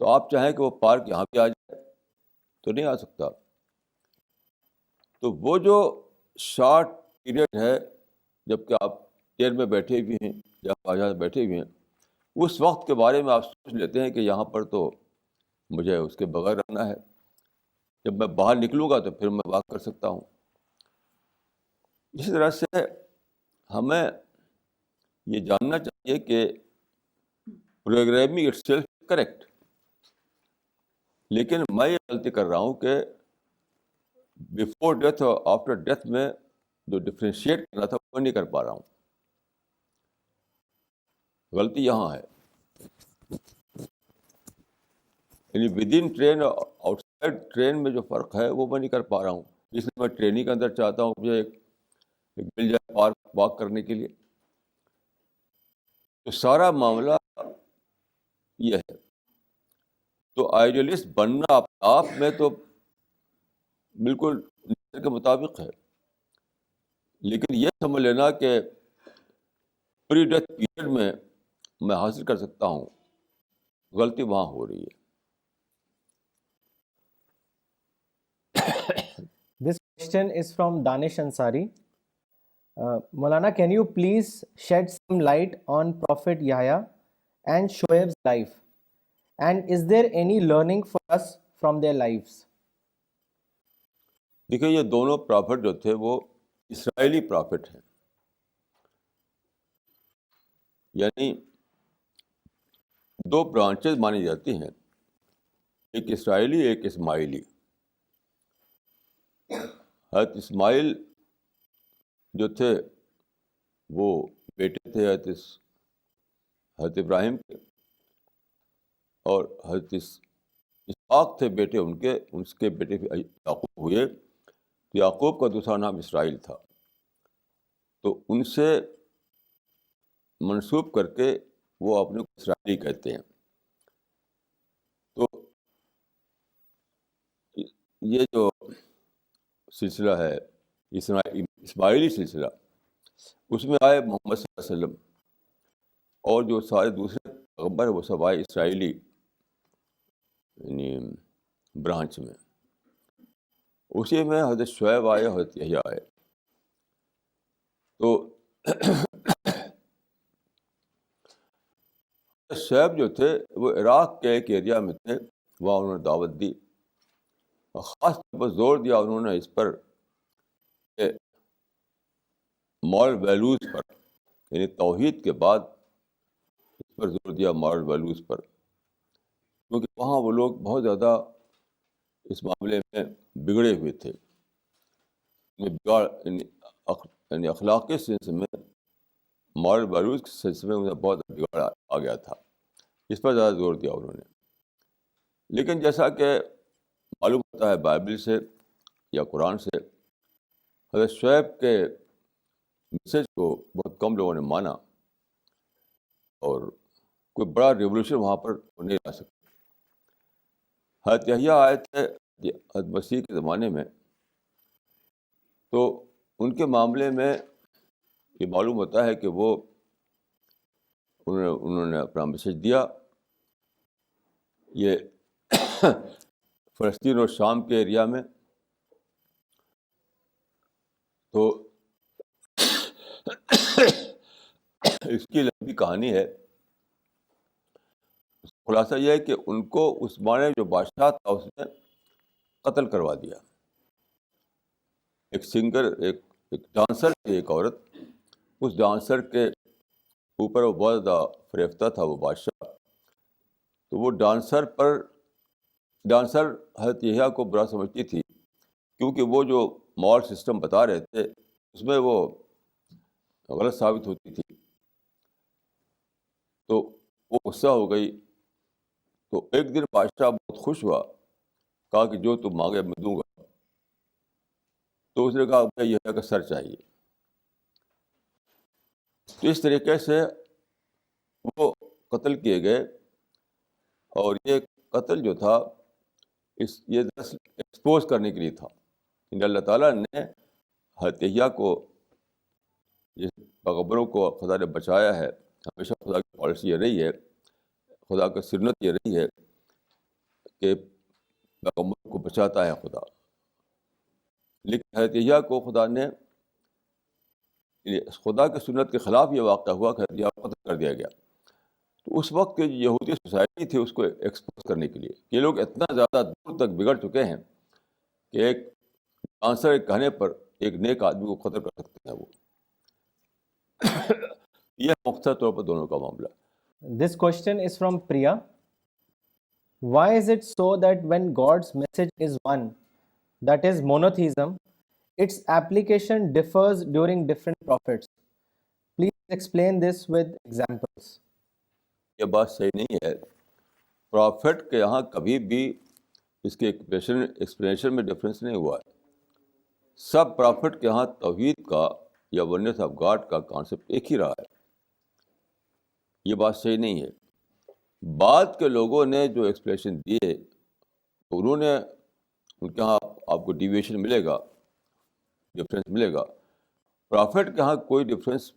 تو آپ چاہیں کہ وہ پارک یہاں پہ آ جائے تو نہیں آ سکتا. تو وہ جو شارٹ پیریڈ ہے جب کہ آپ ٹرین میں بیٹھے ہوئے ہیں یا ہوائی جہاز میں بیٹھے ہوئے ہیں، اس وقت کے بارے میں آپ سوچ لیتے ہیں کہ یہاں پر تو مجھے اس کے بغیر رہنا ہے. جب میں باہر نکلوں گا تو پھر میں واک کر سکتا ہوں. اسی طرح سے ہمیں یہ جاننا چاہیے کہ پروگرامنگ اٹ سیلف کریکٹ، لیکن میں یہ غلطی کر رہا ہوں کہ بیفور ڈیتھ اور آفٹر ڈیتھ میں جو ڈفرینشیٹ کرنا تھا وہ نہیں کر پا رہا ہوں. غلطی یہاں ہے. یعنی ود ان ٹرین اور آؤٹ سائڈ ٹرین میں جو فرق ہے وہ میں نہیں کر پا رہا ہوں. اس لیے میں ٹرین ہی کے اندر چاہتا ہوں مجھے ایک مل جائے پارک واک کرنے کے لیے. تو سارا معاملہ یہ ہے. تو آئیڈیلسٹ بننا اپنے آپ میں تو بالکل نیچر کے مطابق ہے، لیکن یہ سمجھ لینا کہ پری ڈیتھ پیریڈ میں حاصل کر سکتا ہوں، غلطی وہاں ہو رہی ہے. This question is from Danish Ansari. Maulana, can you please shed some light on Prophet Yahya and Shoaib's life? And is there any learning for us from their lives? دیکھیے یہ دونوں پرافٹ جو تھے وہ اسرائیلی پرافٹ ہیں. یعنی دو branches مانی جاتی ہیں، ایک اسرائیلی ایک اسماعیلی. حضرت اسماعیل جو تھے وہ بیٹے تھے حضرت ابراہیم کے، اور حضرت اسحاق تھے بیٹے ان کے بیٹے یعقوب ہوئے. تو یعقوب کا دوسرا نام اسرائیل تھا. تو ان سے منسوب کر کے وہ اپنے کو اسرائیلی کہتے ہیں. تو یہ جو سلسلہ ہے اسماعیلی سلسلہ، اس میں آئے محمد صلی اللہ علیہ وسلم، اور جو سارے دوسرے پیغمبر وہ سب آئے اسرائیلی یعنی برانچ میں. اسی میں حضرت شعیب آئے، حضرت یحییٰ آئے. تو شعیب جو تھے وہ عراق کے ایک ایریا میں تھے، وہاں انہوں نے دعوت دی، اور خاص طور پر زور دیا انہوں نے اس پر کہ مورل ویلیوز پر، یعنی توحید کے بعد اس پر زور دیا مورل ویلیوز پر، کیونکہ وہاں وہ لوگ بہت زیادہ اس معاملے میں بگڑے ہوئے تھے. یعنی اخلاقی سلسلے میں، مورل ویلیوز کے سلسلے میں انہیں بہت بگاڑ آ گیا تھا. اس پر زیادہ زور دیا انہوں نے. لیکن جیسا کہ معلوم ہوتا ہے بائبل سے یا قرآن سے، حضرت شعیب کے میسج کو بہت کم لوگوں نے مانا، اور کوئی بڑا ریولوشن وہاں پر نہیں لا سکتے. حضرت یحییٰ آئے تھے حضرت مسیح کے زمانے میں، تو ان کے معاملے میں یہ معلوم ہوتا ہے کہ وہ انہوں نے اپنا میسج دیا. یہ فلسطین اور شام کے ایریا میں. تو اس کی لمبی کہانی ہے. خلاصہ یہ ہے کہ ان کو عثمان جو بادشاہ تھا اس نے قتل کروا دیا. ایک سنگر ایک ڈانسر تھی ایک عورت. اس ڈانسر کے اوپر وہ بہت زیادہ فریفتہ تھا وہ بادشاہ. تو وہ ڈانسر حضرت یحییٰ کو برا سمجھتی تھی کیونکہ وہ جو مال سسٹم بتا رہے تھے اس میں وہ غلط ثابت ہوتی تھی. تو وہ غصہ ہو گئی. تو ایک دن بادشاہ بہت خوش ہوا, کہا کہ جو تم مانگے میں دوں گا. تو اس نے کہا مجھے یحییٰ کا سر چاہیے. تو اس طریقے سے وہ قتل کیے گئے. اور یہ قتل جو تھا یہ دراصل ایکسپوز کرنے کے لیے تھا. اللہ تعالیٰ نے حضرت یحییٰ کو, جس پیغمبروں کو خدا نے بچایا ہے, ہمیشہ خدا کی پالیسی یہ رہی ہے, خدا کی سنت یہ رہی ہے کہ پیغمبروں کو بچاتا ہے خدا. لیکن حضرت یحییٰ کو خدا کی سنت کے خلاف یہ واقعہ ہوا کہ حضرت یحییٰ کو قتل کر دیا گیا. تو اس وقت کی یہودی سوسائٹی تھی اس کو ایکسپوز کرنے کے لیے. یہ لوگ اتنا زیادہ دور تک بگڑ چکے ہیں کہ ایک ڈانسر کے کہنے پر ایک نیک آدمی کو قتل کر سکتے ہیں وہ. یہ مختصر طور پر دونوں کا معاملہ. This question is from Priya. Why is it so that when God's message is one, that is monotheism, its application differs during different prophets? Please explain this with examples. یہ بات صحیح نہیں ہے. پرافٹ کے یہاں کبھی بھی اس کے ایکسپلینیشن میں ڈفرینس نہیں ہوا ہے. سب پرافٹ کے یہاں توحید کا یا ونس آف گاڈ کا کانسیپٹ ایک ہی رہا ہے. یہ بات صحیح نہیں ہے. بعد کے لوگوں نے جو ایکسپلینیشن دیے انہوں نے, ان کے یہاں آپ کو ڈیویشن ملے گا, ڈفرینس ملے گا. پرافٹ کے یہاں کوئی ڈفرینس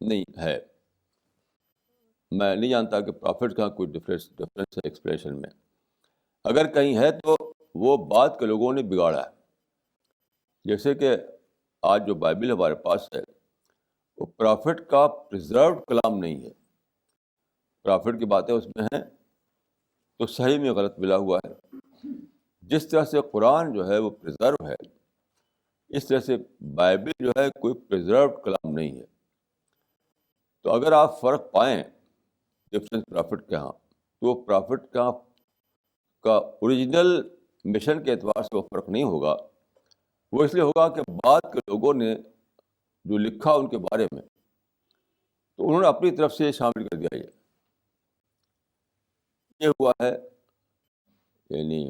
نہیں ہے. میں نہیں جانتا کہ پرافٹ کا کوئی ڈفرینس ہے ایکسپلینیشن میں. اگر کہیں ہے تو وہ بعد کے لوگوں نے بگاڑا ہے. جیسے کہ آج جو بائبل ہمارے پاس ہے وہ پرافٹ کا پرزروڈ کلام نہیں ہے. پرافٹ کی باتیں اس میں ہیں تو صحیح میں غلط ملا ہوا ہے. جس طرح سے قرآن جو ہے وہ پرزرو ہے, اس طرح سے بائبل جو ہے کوئی پرزروڈ کلام نہیں ہے. تو اگر آپ فرق پائیں ڈفرینس پرافٹ کے ہاں, تو وہ پرافٹ کا اوریجنل مشن کے اعتبار سے وہ فرق نہیں ہوگا. وہ اس لیے ہوگا کہ بعد کے لوگوں نے جو لکھا ان کے بارے میں تو انہوں نے اپنی طرف سے شامل کر دیا. یہ ہوا ہے, یعنی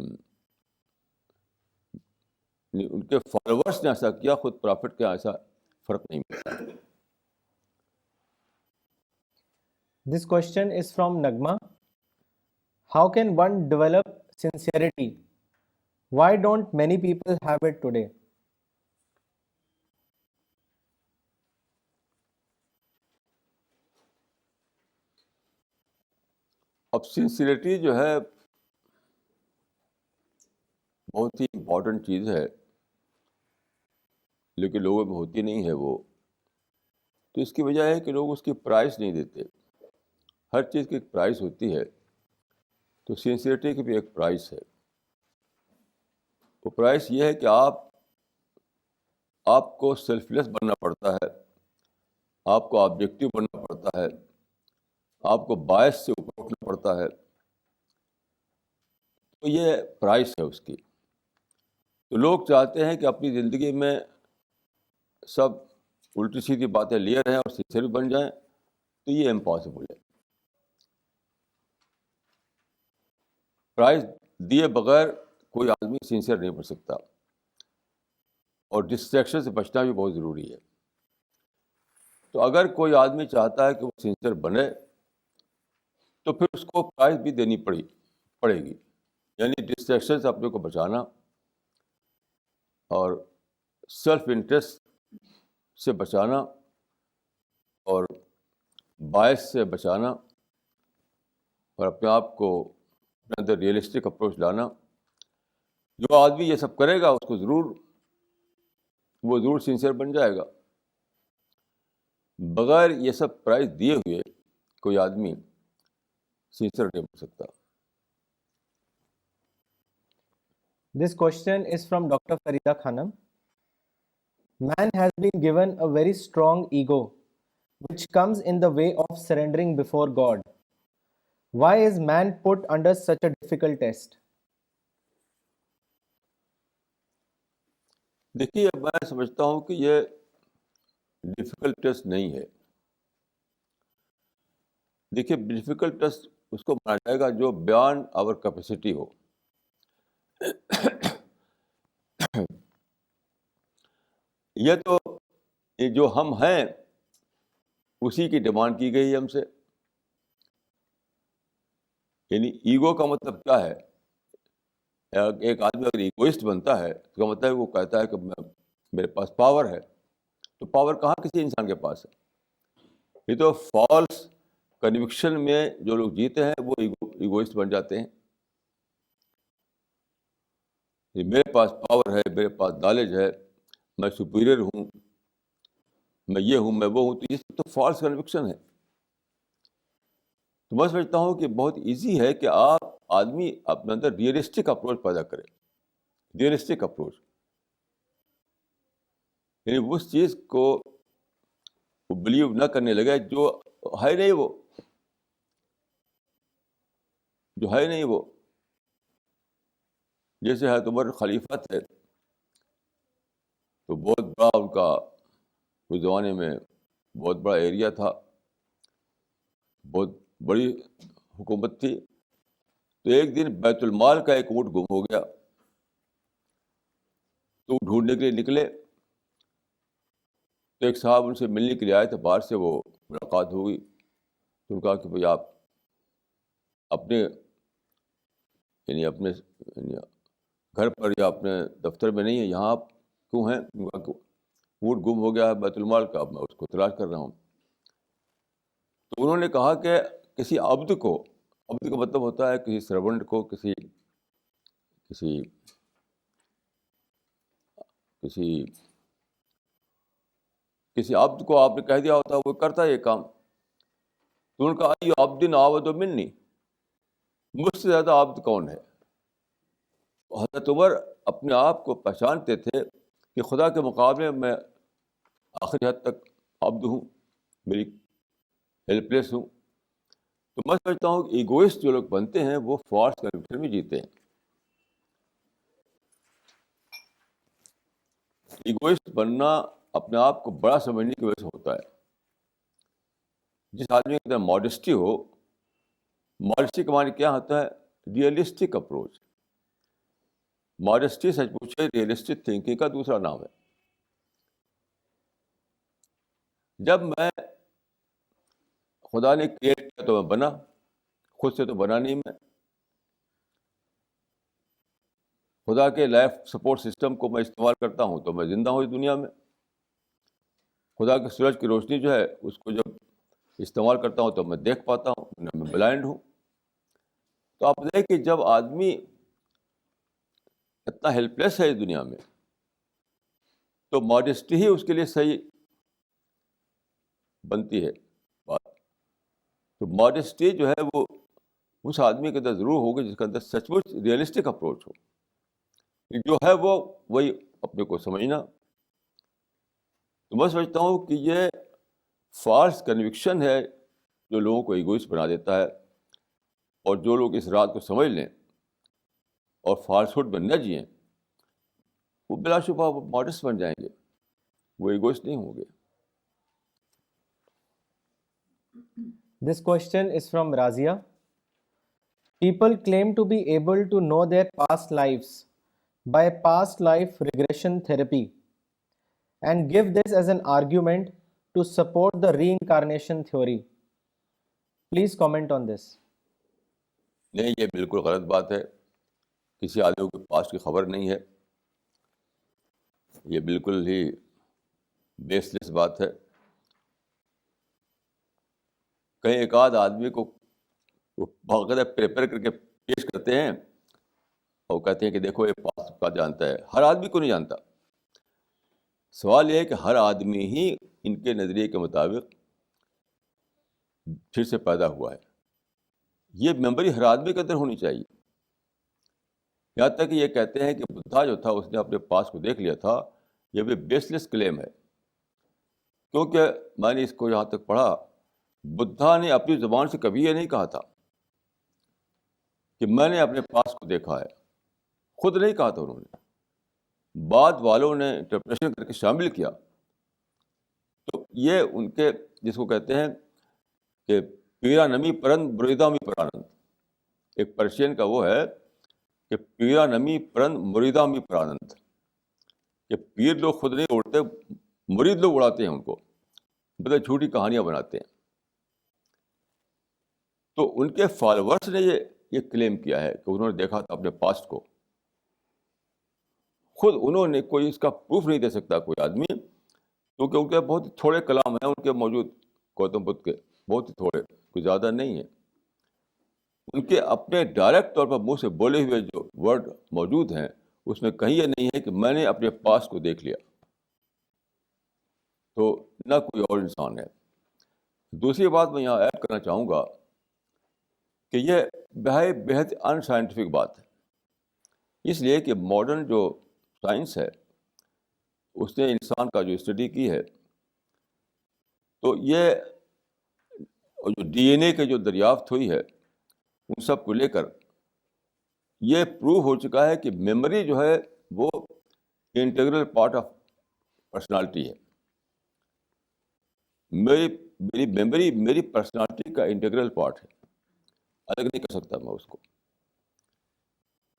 ان کے فالوورس نے ایسا کیا, خود پرافٹ کا ایسا فرق نہیں ملتا. This question is from Nagma. How can one develop sincerity? Why don't many people have it today? اب سنسیریٹی جو ہے بہت ہی امپورٹنٹ چیز ہے, لیکن لوگوں میں ہوتی نہیں ہے وہ. تو اس کی وجہ ہے کہ لوگ اس کی پرائز نہیں دیتے. ہر چیز کی ایک پرائز ہوتی ہے, تو سنسیریٹی کی بھی ایک پرائز ہے. وہ پرائز یہ ہے کہ آپ کو سیلف لیس بننا پڑتا ہے, آپ کو آبجیکٹو بننا پڑتا ہے, آپ کو باعث سے اوپر اٹھنا پڑتا ہے. تو یہ پرائز ہے اس کی. تو لوگ چاہتے ہیں کہ اپنی زندگی میں سب الٹی سیدھی باتیں لیے رہیں اور سنسیئر بن جائیں, تو یہ امپاسبل ہے. پرائز دیے بغیر کوئی آدمی سنسیئر نہیں بن سکتا, اور ڈسٹریکشن سے بچنا بھی بہت ضروری ہے. تو اگر کوئی آدمی چاہتا ہے کہ وہ سنسیئر بنے تو پھر اس کو پرائز بھی دینی پڑے گی. یعنی ڈسٹریکشن سے اپنے کو بچانا اور سیلف انٹرسٹ سے بچانا اور باعث سے بچانا اور اپنے آپ کو اپنے اندر ریئلسٹک اپروچ لانا. جو آدمی یہ سب کرے گا اس کو ضرور سنسیئر بن جائے گا. بغیر یہ سب پرائز دیے ہوئے کوئی آدمی سنسیئر نہیں بن سکتا. This question is from Dr. Farida Khanam. Man has been given a very strong ego, which comes in the way of surrendering before God. Why is man put under such a difficult test? دیکھیے میں سمجھتا ہوں کہ یہ difficult test نہیں ہے. دیکھیے difficult test اس کو مانا جائے گا جو بیان آور کیپیسٹی ہو. یہ تو یہ جو ہم ہیں اسی کی ڈیمانڈ کی گئی ہے ہم سے. یعنی ایگو کا مطلب کیا ہے؟ ایک آدمی اگر ایگوئسٹ بنتا ہے تو کا مطلب ہے وہ کہتا ہے کہ میرے پاس پاور ہے. تو پاور کہاں کسی انسان کے پاس ہے؟ یہ تو فالس کنوکشن میں جو لوگ جیتے ہیں وہ ایگوئسٹ بن جاتے ہیں. میرے پاس پاور ہے، میرے پاس نالج ہے، میں سپیریئر ہوں، میں یہ ہوں، میں وہ ہوں. تو یہ تو فالس کنوکشن ہے. تو میں سمجھتا ہوں کہ بہت ایزی ہے کہ آپ آدمی اپنے اندر ریئلسٹک اپروچ پیدا کرے. ریئلسٹک اپروچ یعنی اس چیز کو بلیو نہ کرنے لگے جو ہے نہیں وہ جو ہے نہیں وہ. جیسے حضرت عمر خلیفہ تھے تو بہت بڑا ان کا اس زمانے میں بہت بڑا ایریا تھا، بہت بڑی حکومت تھی. تو ایک دن بیت المال کا ایک اونٹ گم ہو گیا. تو ڈھونڈنے کے لیے نکلے تو ایک صاحب ان سے ملنے کے لیے آئے تھے باہر سے، وہ ملاقات ہوئی. تو ان کہا کہ بھائی آپ اپنے یعنی گھر پر یا اپنے دفتر میں نہیں ہیں، یہاں آپ کیوں ہیں؟ ان کا اونٹ گم ہو گیا ہے بیت المال کا، میں اس کو تلاش کر رہا ہوں. تو انہوں نے کہا کہ کسی عبد کا مطلب ہوتا ہے کسی سرونٹ کو، کسی کسی کسی کسی عبد کو آپ نے کہہ دیا ہوتا ہے وہ کرتا ہے یہ کام. تو ان کا ای عبد عابد منی، مجھ سے زیادہ عبد کون ہے؟ حضرت عمر اپنے آپ کو پہچانتے تھے کہ خدا کے مقابلے میں آخری حد تک عبد ہوں، میری ہیلپ لیس ہوں. تو میں سمجھتا ہوں کہ ایگوئسٹ جو لوگ بنتے ہیں وہ فالس کنوکشن میں جیتے ہیں. ایگوئسٹ بننا اپنے آپ کو بڑا سمجھنے کی وجہ سے ہوتا ہے. جس آدمی کے اندر ماڈسٹی ہو، ماڈسٹی کا معنی کیا ہوتا ہے؟ Realistic approach. ماڈسٹی سچ پوچھے ریئلسٹک تھنکنگ کا دوسرا نام ہے. جب میں خدا نے کریٹ کیا تو میں بنا، خود سے تو بنا نہیں. میں خدا کے لائف سپورٹ سسٹم کو میں استعمال کرتا ہوں تو میں زندہ ہوں اس دنیا میں. خدا کے سورج کی روشنی جو ہے اس کو جب استعمال کرتا ہوں تو میں دیکھ پاتا ہوں، میں بلائنڈ ہوں. تو آپ دیکھیں کہ جب آدمی اتنا ہیلپ لیس ہے اس دنیا میں تو ماڈسٹی ہی اس کے لیے صحیح بنتی ہے بات. تو ماڈسٹی جو ہے وہ اس آدمی کے اندر ضرور ہوگی جس کے اندر سچ مچ ریئلسٹک اپروچ ہو. جو ہے وہ وہی اپنے کو سمجھنا. تو میں سمجھتا ہوں کہ یہ فالس کنوکشن ہے جو لوگوں کو ایگوئسٹ بنا دیتا ہے. اور جو لوگ اس رات کو سمجھ لیں اور فالسہڈ میں نہ جئیں وہ بلا شبہ وہ ماڈسٹ بن جائیں گے، وہ ایگوئسٹ نہیں ہوں گے. This question is from Razia. People claim to be able to know their past lives by past life regression therapy and give this as an argument to support the reincarnation theory. Please comment on this. نہیں، یہ بالکل غلط بات ہے. کسی آدمی کو past کی خبر نہیں ہے، یہ بالکل ہی بیس لیس بات ہے. کہیں ایک آدھ آدمی کو باقاعدہ پریپئر کر کے پیش کرتے ہیں اور کہتے ہیں کہ دیکھو یہ پاسٹ کا جانتا ہے. ہر آدمی کو نہیں جانتا. سوال یہ ہے کہ ہر آدمی ہی ان کے نظریے کے مطابق پھر سے پیدا ہوا ہے. یہ میموری ہر آدمی کے اندر ہونی چاہیے. یہاں تک کہ یہ کہتے ہیں کہ بدھا جو تھا اس نے اپنے پاس کو دیکھ لیا تھا یہ بھی بیس لیس کلیم ہے، کیونکہ میں نے اس کو یہاں تک پڑھا، بدھا نے اپنی زبان سے کبھی یہ نہیں کہا تھا کہ میں نے اپنے پاس کو دیکھا ہے، خود نہیں کہا تھا انہوں نے، بعد والوں نے انٹرپریشن کر کے شامل کیا. تو یہ ان کے جس کو کہتے ہیں کہ پیرا نمی پرند مریدا می پرانند، ایک پرشین کا وہ ہے کہ پیرا نمی پرند مریدا می پرانند، کہ پیر لوگ خود نہیں اڑتے، مرید لوگ اڑاتے ہیں ان کو، مطلب جھوٹی کہانیاں بناتے ہیں. تو ان کے فالوورس نے یہ کلیم کیا ہے کہ انہوں نے دیکھا تھا اپنے پاسٹ کو. خود انہوں نے کوئی اس کا پروف نہیں دے سکتا کوئی آدمی، کیونکہ ان کے بہت تھوڑے کلام ہیں ان کے موجود، گوتم بدھ کے بہت ہی تھوڑے، کوئی زیادہ نہیں ہے. ان کے اپنے ڈائریکٹ طور پر منہ سے بولے ہوئے جو ورڈ موجود ہیں اس میں کہیں یہ نہیں ہے کہ میں نے اپنے پاس کو دیکھ لیا. تو نہ کوئی اور انسان ہے. دوسری بات میں یہاں ایڈ کرنا چاہوں گا کہ یہ بہت ان سائنٹیفک بات ہے، اس لیے کہ ماڈرن جو سائنس ہے اس نے انسان کا جو اسٹڈی کی ہے، تو یہ جو ڈی این اے کی جو دریافت ہوئی ہے ان سب کو لے کر یہ پروو ہو چکا ہے کہ میموری جو ہے وہ انٹیگرل پارٹ آف پرسنالٹی ہے. میری میموری میری پرسنالٹی کا انٹیگرل پارٹ ہے، الگ نہیں کر سکتا میں اس کو.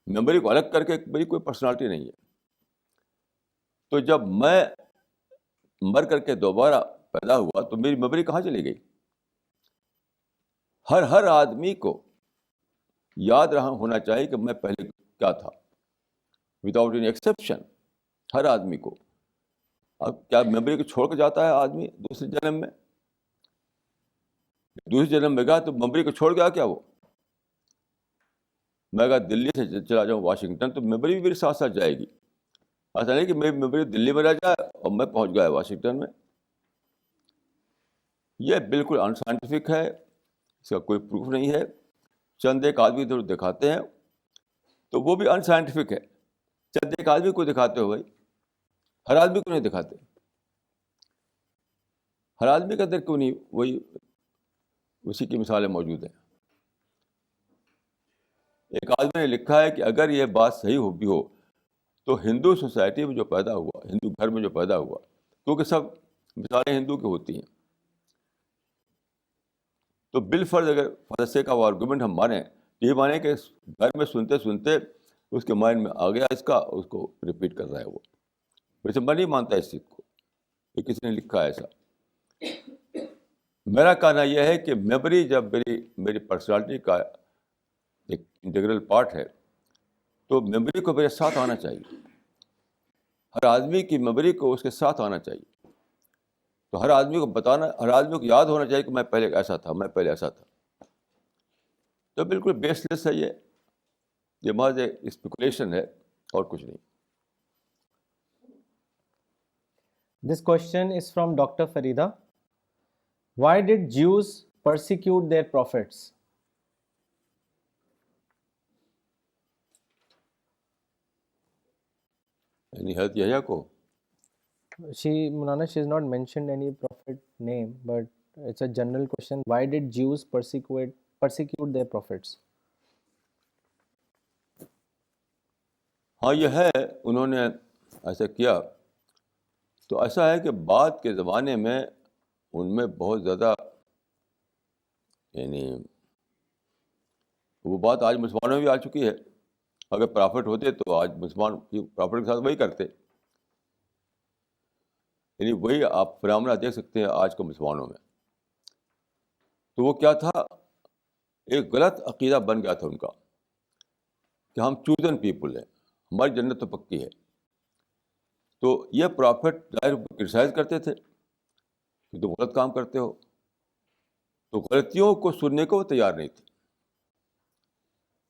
میموری کو الگ کر کے میری کوئی پرسنالٹی نہیں ہے. تو جب میں مر کر کے دوبارہ پیدا ہوا تو میری میموری کہاں چلی گئی؟ ہر آدمی کو یاد رہا ہونا چاہیے کہ میں پہلے کیا تھا، وداؤٹ اینی ایکسیپشن. ہر آدمی کو. اب کیا میموری کو چھوڑ کے جاتا ہے آدمی دوسرے جنم میں؟ دوسرے جنم میں گیا تو میموری کو چھوڑ گیا کیا وہ؟ میں اگر دلی سے چلا جاؤں واشنگٹن تو میموری بھی میرے ساتھ ساتھ جائے گی. ایسا نہیں کہ میری میموری دلی میں رہ جائے اور میں پہنچ گیا واشنگٹن میں. یہ بالکل ان سائنٹیفک ہے، اس کا کوئی پروف نہیں ہے. چند ایک آدمی ادھر دکھاتے ہیں تو وہ بھی ان سائنٹیفک ہے. چند ایک آدمی کو دکھاتے ہو بھائی، ہر آدمی کو نہیں دکھاتے. ہر آدمی کے اندر کیوں نہیں وہی اسی کی مثالیں موجود ہیں. ایک آدمی نے لکھا ہے کہ اگر یہ بات صحیح بھی ہو تو ہندو سوسائٹی میں جو پیدا ہوا، ہندو گھر میں جو پیدا ہوا، کیونکہ سب مثالیں ہندو کی ہوتی ہیں، تو بالفرض اگر فلسفے کا وہ آرگومنٹ ہم مانیں، یہ مانیں کہ گھر میں سنتے سنتے اس کے مائنڈ میں آ گیا اس کا، اس کو ریپیٹ کر رہا ہے وہ. ویسے میں نہیں مانتا اس چیز کو، یہ کسی نے لکھا ہے ایسا. میرا کہنا یہ ہے کہ میموری جب میری پرسنالٹی کا ایک انٹیگرل پارٹ ہے تو میموری کو میرے ساتھ آنا چاہیے. ہر آدمی کی میموری کو اس کے ساتھ آنا چاہیے. تو ہر آدمی کو بتانا، ہر آدمی کو یاد ہونا چاہیے کہ میں پہلے ایسا تھا، میں پہلے ایسا تھا. تو بالکل بیس لیس ہے یہ محض اسپیکولیشن ہے اور کچھ نہیں. This question is from Dr. Farida. Why did Jews persecute their prophets? یعنی حضرت یحییٰ کو Mulana, she has not mentioned any prophet name, but it's a general question. Why did Jews persecute their prophets? ہاں یہ ہے، انہوں نے ایسا کیا. تو ایسا ہے کہ بعد کے زمانے میں ان میں بہت زیادہ، یعنی وہ بات آج مسلمانوں میں بھی آ چکی ہے. اگر پرافٹ ہوتے تو آج مسلمان پرافٹ کے ساتھ وہی کرتے. یعنی وہی آپ فنامنا دیکھ سکتے ہیں آج کے مسلمانوں میں. تو وہ کیا تھا، ایک غلط عقیدہ بن گیا تھا ان کا کہ ہم چوزن پیپل ہیں، ہماری جنت تو پکی ہے. تو یہ پرافٹ ظاہر کرٹیسائز کرتے تھے کہ تم غلط کام کرتے ہو. تو غلطیوں کو سننے کو وہ تیار نہیں تھے.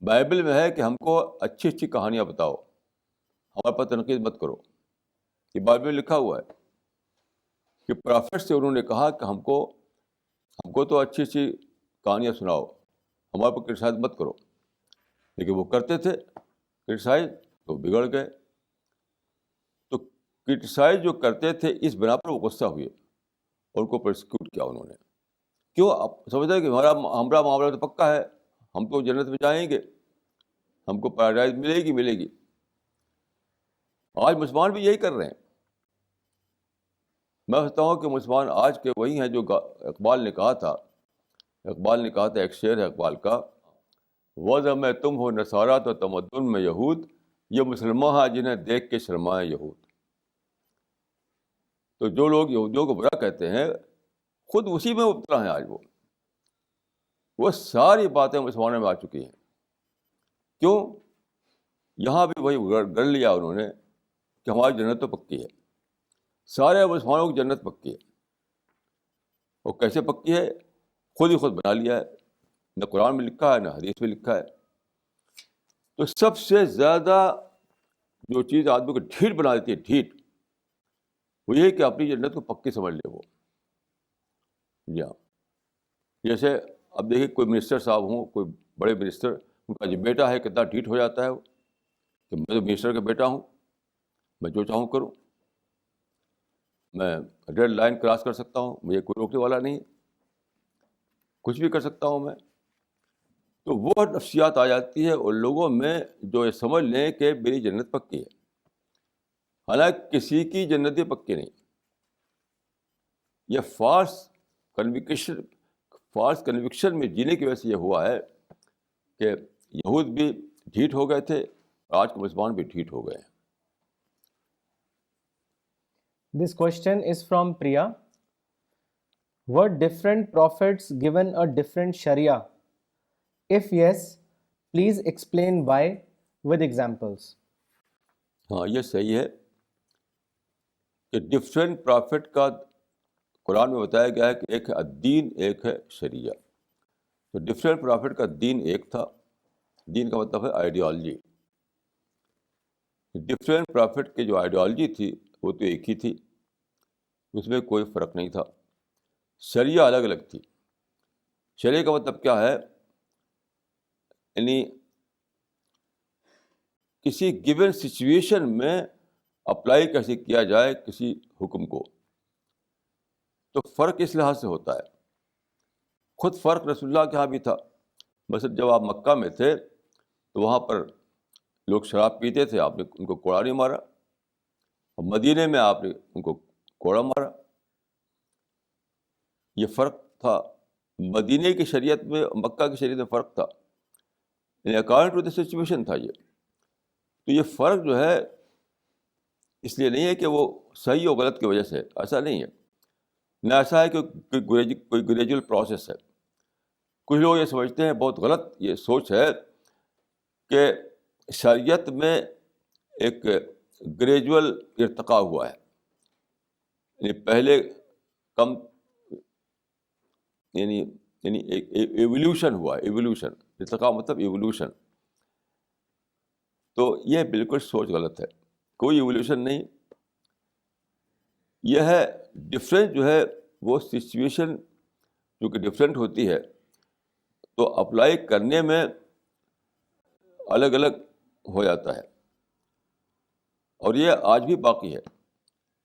بائبل میں ہے کہ ہم کو اچھی اچھی کہانیاں بتاؤ، ہمارے پر تنقید مت کرو. یہ بائبل میں لکھا ہوا ہے کہ پرافٹ سے انہوں نے کہا کہ ہم کو تو اچھی اچھی کہانیاں سناؤ، ہمارے پر کرٹیسائز مت کرو. لیکن وہ کرتے تھے کرٹیسائز، تو بگڑ گئے. تو کرٹیسائز جو کرتے تھے اس بنا پر وہ غصہ ہوئے اور ان کو پرسیکیوٹ کیا انہوں نے. کیوں؟ آپ سمجھتے ہیں کہ ہمارا معاملہ تو پکا ہے, ہم تو جنت میں جائیں گے, ہم کو پیراڈائز ملے گی. آج مسلمان بھی یہی کر رہے ہیں. میں سمجھتا ہوں کہ مسلمان آج کے وہی ہیں جو اقبال نے کہا تھا ایک شعر ہے اقبال کا, وضع میں تم ہو نصارا تو تمدن میں یہود, یہ مسلمان ہیں جنہیں دیکھ کے شرمائے یہود. تو جو لوگ یہودیوں کو برا کہتے ہیں خود اسی میں مبتلا ہیں. آج وہ ساری باتیں مسلمانوں میں آ چکی ہیں. کیوں؟ یہاں بھی وہی گڑھ لیا انہوں نے کہ ہماری جنت تو پکی ہے. سارے مسلمانوں کی جنت پکی ہے. وہ کیسے پکی ہے؟ خود ہی خود بنا لیا ہے. نہ قرآن میں لکھا ہے نہ حدیث میں لکھا ہے. تو سب سے زیادہ جو چیز آدمی کو ڈھیٹ بنا دیتی ہے, ڈھیٹ, وہ یہ کہ اپنی جنت کو پکی سمجھ لے وہ. جی ہاں. جیسے اب دیکھیے کوئی منسٹر صاحب ہوں, کوئی بڑے منسٹر, ان کا جو بیٹا ہے کتنا ڈھیٹ ہو جاتا ہے وہ کہ میں تو منسٹر کا بیٹا ہوں, میں جو چاہوں کروں, میں ریڈ لائن کراس کر سکتا ہوں, مجھے کوئی روکنے والا نہیں, کچھ بھی کر سکتا ہوں میں. تو وہ نفسیات آ جاتی ہے اور لوگوں میں جو یہ سمجھ لیں کہ میری جنت پکی ہے, حالانکہ کسی کی جنت بھی پکی نہیں. یہ فالس کنوکشن میں جینے کی وجہ سے یہ ہوا ہے کہ یہود بھی ڈھیٹ ہو گئے تھے اور آج کے مسلمان بھی ڈھیٹ ہو گئے ہیں. This question is from Priya. Were different prophets given a different Sharia? If yes, please explain why with examples. ہاں, یہ صحیح ہے کہ ڈفرینٹ پرافٹ کا قرآن میں بتایا گیا ہے کہ ایک ہے الدین, ایک ہے شریعہ. تو ڈفرینٹ پرافٹ کا دین ایک تھا. دین کا مطلب ہے آئیڈیالوجی. ڈفرینٹ پرافٹ کی جو آئیڈیالوجی تھی وہ تو ایک ہی تھی, اس میں کوئی فرق نہیں تھا. شریعہ الگ الگ تھی. شریعہ کا مطلب کیا ہے؟ یعنی کسی گیون سچویشن میں اپلائی کیسے کیا جائے کسی حکم کو. تو فرق اس لحاظ سے ہوتا ہے. خود فرق رسول اللہ کے یہاں بھی تھا. مثلا جب آپ مکہ میں تھے تو وہاں پر لوگ شراب پیتے تھے, آپ نے ان کو کوڑا نہیں مارا. اور مدینے میں آپ نے ان کو کوڑا مارا. یہ فرق تھا. مدینے کی شریعت میں مکہ کی شریعت میں فرق تھا. یعنی اکارڈنگ ٹو دا سچویشن تھا یہ. تو یہ فرق جو ہے اس لیے نہیں ہے کہ وہ صحیح و غلط کی وجہ سے, ایسا نہیں ہے. نہ ایسا ہے کہ کوئی گریجول پروسیس ہے. کچھ لوگ یہ سمجھتے ہیں, بہت غلط یہ سوچ ہے کہ شریعت میں ایک گریجول ارتقاء ہوا ہے. یعنی پہلے کم, یعنی ایولیوشن ہوا. ایولیوشن, ارتقاء مطلب ایولیوشن. تو یہ بالکل سوچ غلط ہے. کوئی ایولیوشن نہیں. یہ ہے ڈفرینٹ جو ہے وہ سچویشن جو کہ ڈفرینٹ ہوتی ہے تو اپلائی کرنے میں الگ الگ ہو جاتا ہے. اور یہ آج بھی باقی ہے.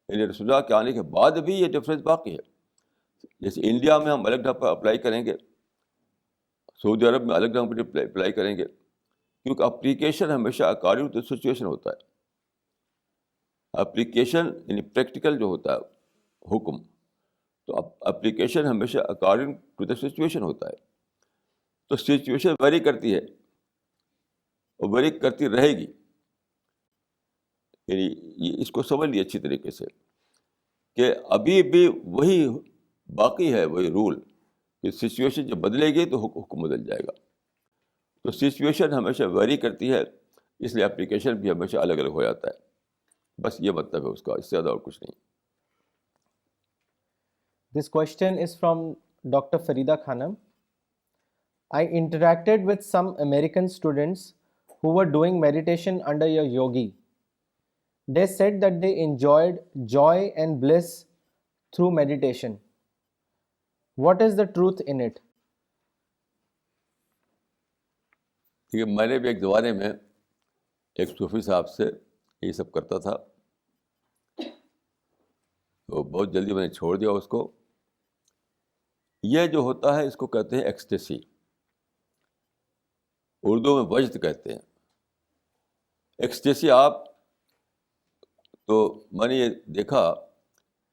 یعنی رسول اللہ کے آنے کے بعد بھی یہ ڈفرینس باقی ہے. جیسے انڈیا میں ہم الگ ڈھنگ پر اپلائی کریں گے, سعودی عرب میں الگ ڈھنگ پر اپلائی کریں گے, کیونکہ اپلیکیشن ہمیشہ اکارڈنگ ٹو سچویشن ہوتا ہے. اپلیکیشن یعنی پریکٹیکل جو ہوتا ہے حکم, تو اپلیکیشن ہمیشہ اکارڈنگ ٹو دا سچویشن ہوتا ہے. تو سچویشن ویری کرتی ہے اور ویری کرتی رہے گی. یعنی اس کو سمجھ لیے اچھی طریقے سے کہ ابھی بھی وہی باقی ہے, وہی رول کہ سچویشن جب بدلے گی تو حکم بدل جائے گا. تو سچویشن ہمیشہ ویری کرتی ہے, اس لیے اپلیکیشن بھی ہمیشہ الگ الگ ہو جاتا ہے. بس یہ مطلب ہے اس کا, اس سے زیادہ اور کچھ نہیں. This question is from Dr. Farida Khanam. I interacted with some American students who were doing meditation under a yogi. They said that they enjoyed joy and bliss through meditation. What is the truth in it? کیونکہ میں نے بھی ایک زمانے میں ایک صوفی صاحب سے یہ سب کرتا تھا. تو بہت جلدی میں نے چھوڑ دیا اس کو. یہ جو ہوتا ہے اس کو کہتے ہیں ایکسٹیسی, اردو میں وجد کہتے ہیں. ایکسٹیسی آپ تو میں نے یہ دیکھا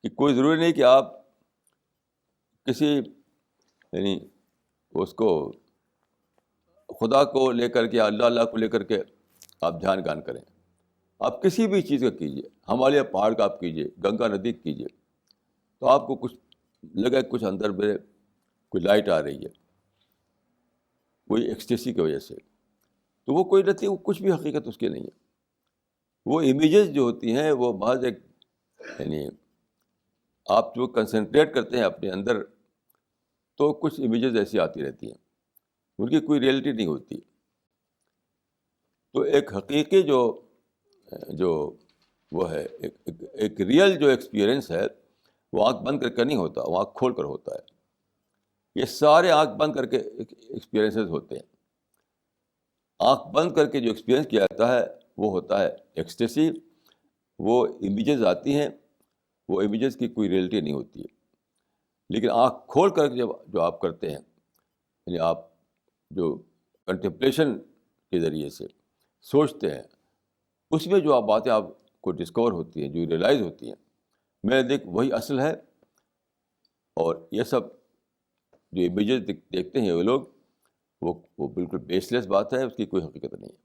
کہ کوئی ضروری نہیں کہ آپ کسی یعنی اس کو خدا کو لے کر کے, اللہ اللہ کو لے کر کے آپ دھیان گان کریں. آپ کسی بھی چیز کا کیجیے, ہمالیہ پہاڑ کا آپ کیجیے, گنگا ندی کا کیجیے, تو آپ کو کچھ لگا کچھ اندر میں کوئی لائٹ آ رہی ہے, کوئی ایکسٹیسی کی وجہ سے. تو وہ کوئی نہیں, وہ کچھ بھی حقیقت اس کی نہیں ہے. وہ امیجز جو ہوتی ہیں وہ بعض ایک یعنی آپ جو کنسنٹریٹ کرتے ہیں اپنے اندر, تو کچھ امیجز ایسی آتی رہتی ہیں, ان کی کوئی ریئلٹی نہیں ہوتی. تو ایک حقیقی جو وہ ہے, ایک ریئل جو ایکسپیرئنس ہے, وہ آنکھ بند کر کے نہیں ہوتا, وہ آنکھ کھول کر ہوتا ہے. یہ سارے آنکھ بند کر کے ایکسپیرئنسز ہوتے ہیں. آنکھ بند کر کے جو ایکسپیرئنس کیا جاتا ہے وہ ہوتا ہے ایکسٹیسی. وہ امیجز آتی ہیں, وہ امیجز کی کوئی ریئلٹی نہیں ہوتی ہے. لیکن آنکھ کھول کر کے جو آپ کرتے ہیں, یعنی آپ جو کنٹمپلیشن کے ذریعے سے سوچتے ہیں, اس میں جو آپ باتیں آپ کو ڈسکور ہوتی ہیں, جو ریئلائز ہوتی ہیں, میں دیکھ وہی اصل ہے. اور یہ سب جو امیجز دیکھتے ہیں وہ لوگ, وہ بالکل بیس لیس بات ہے, اس کی کوئی حقیقت نہیں ہے.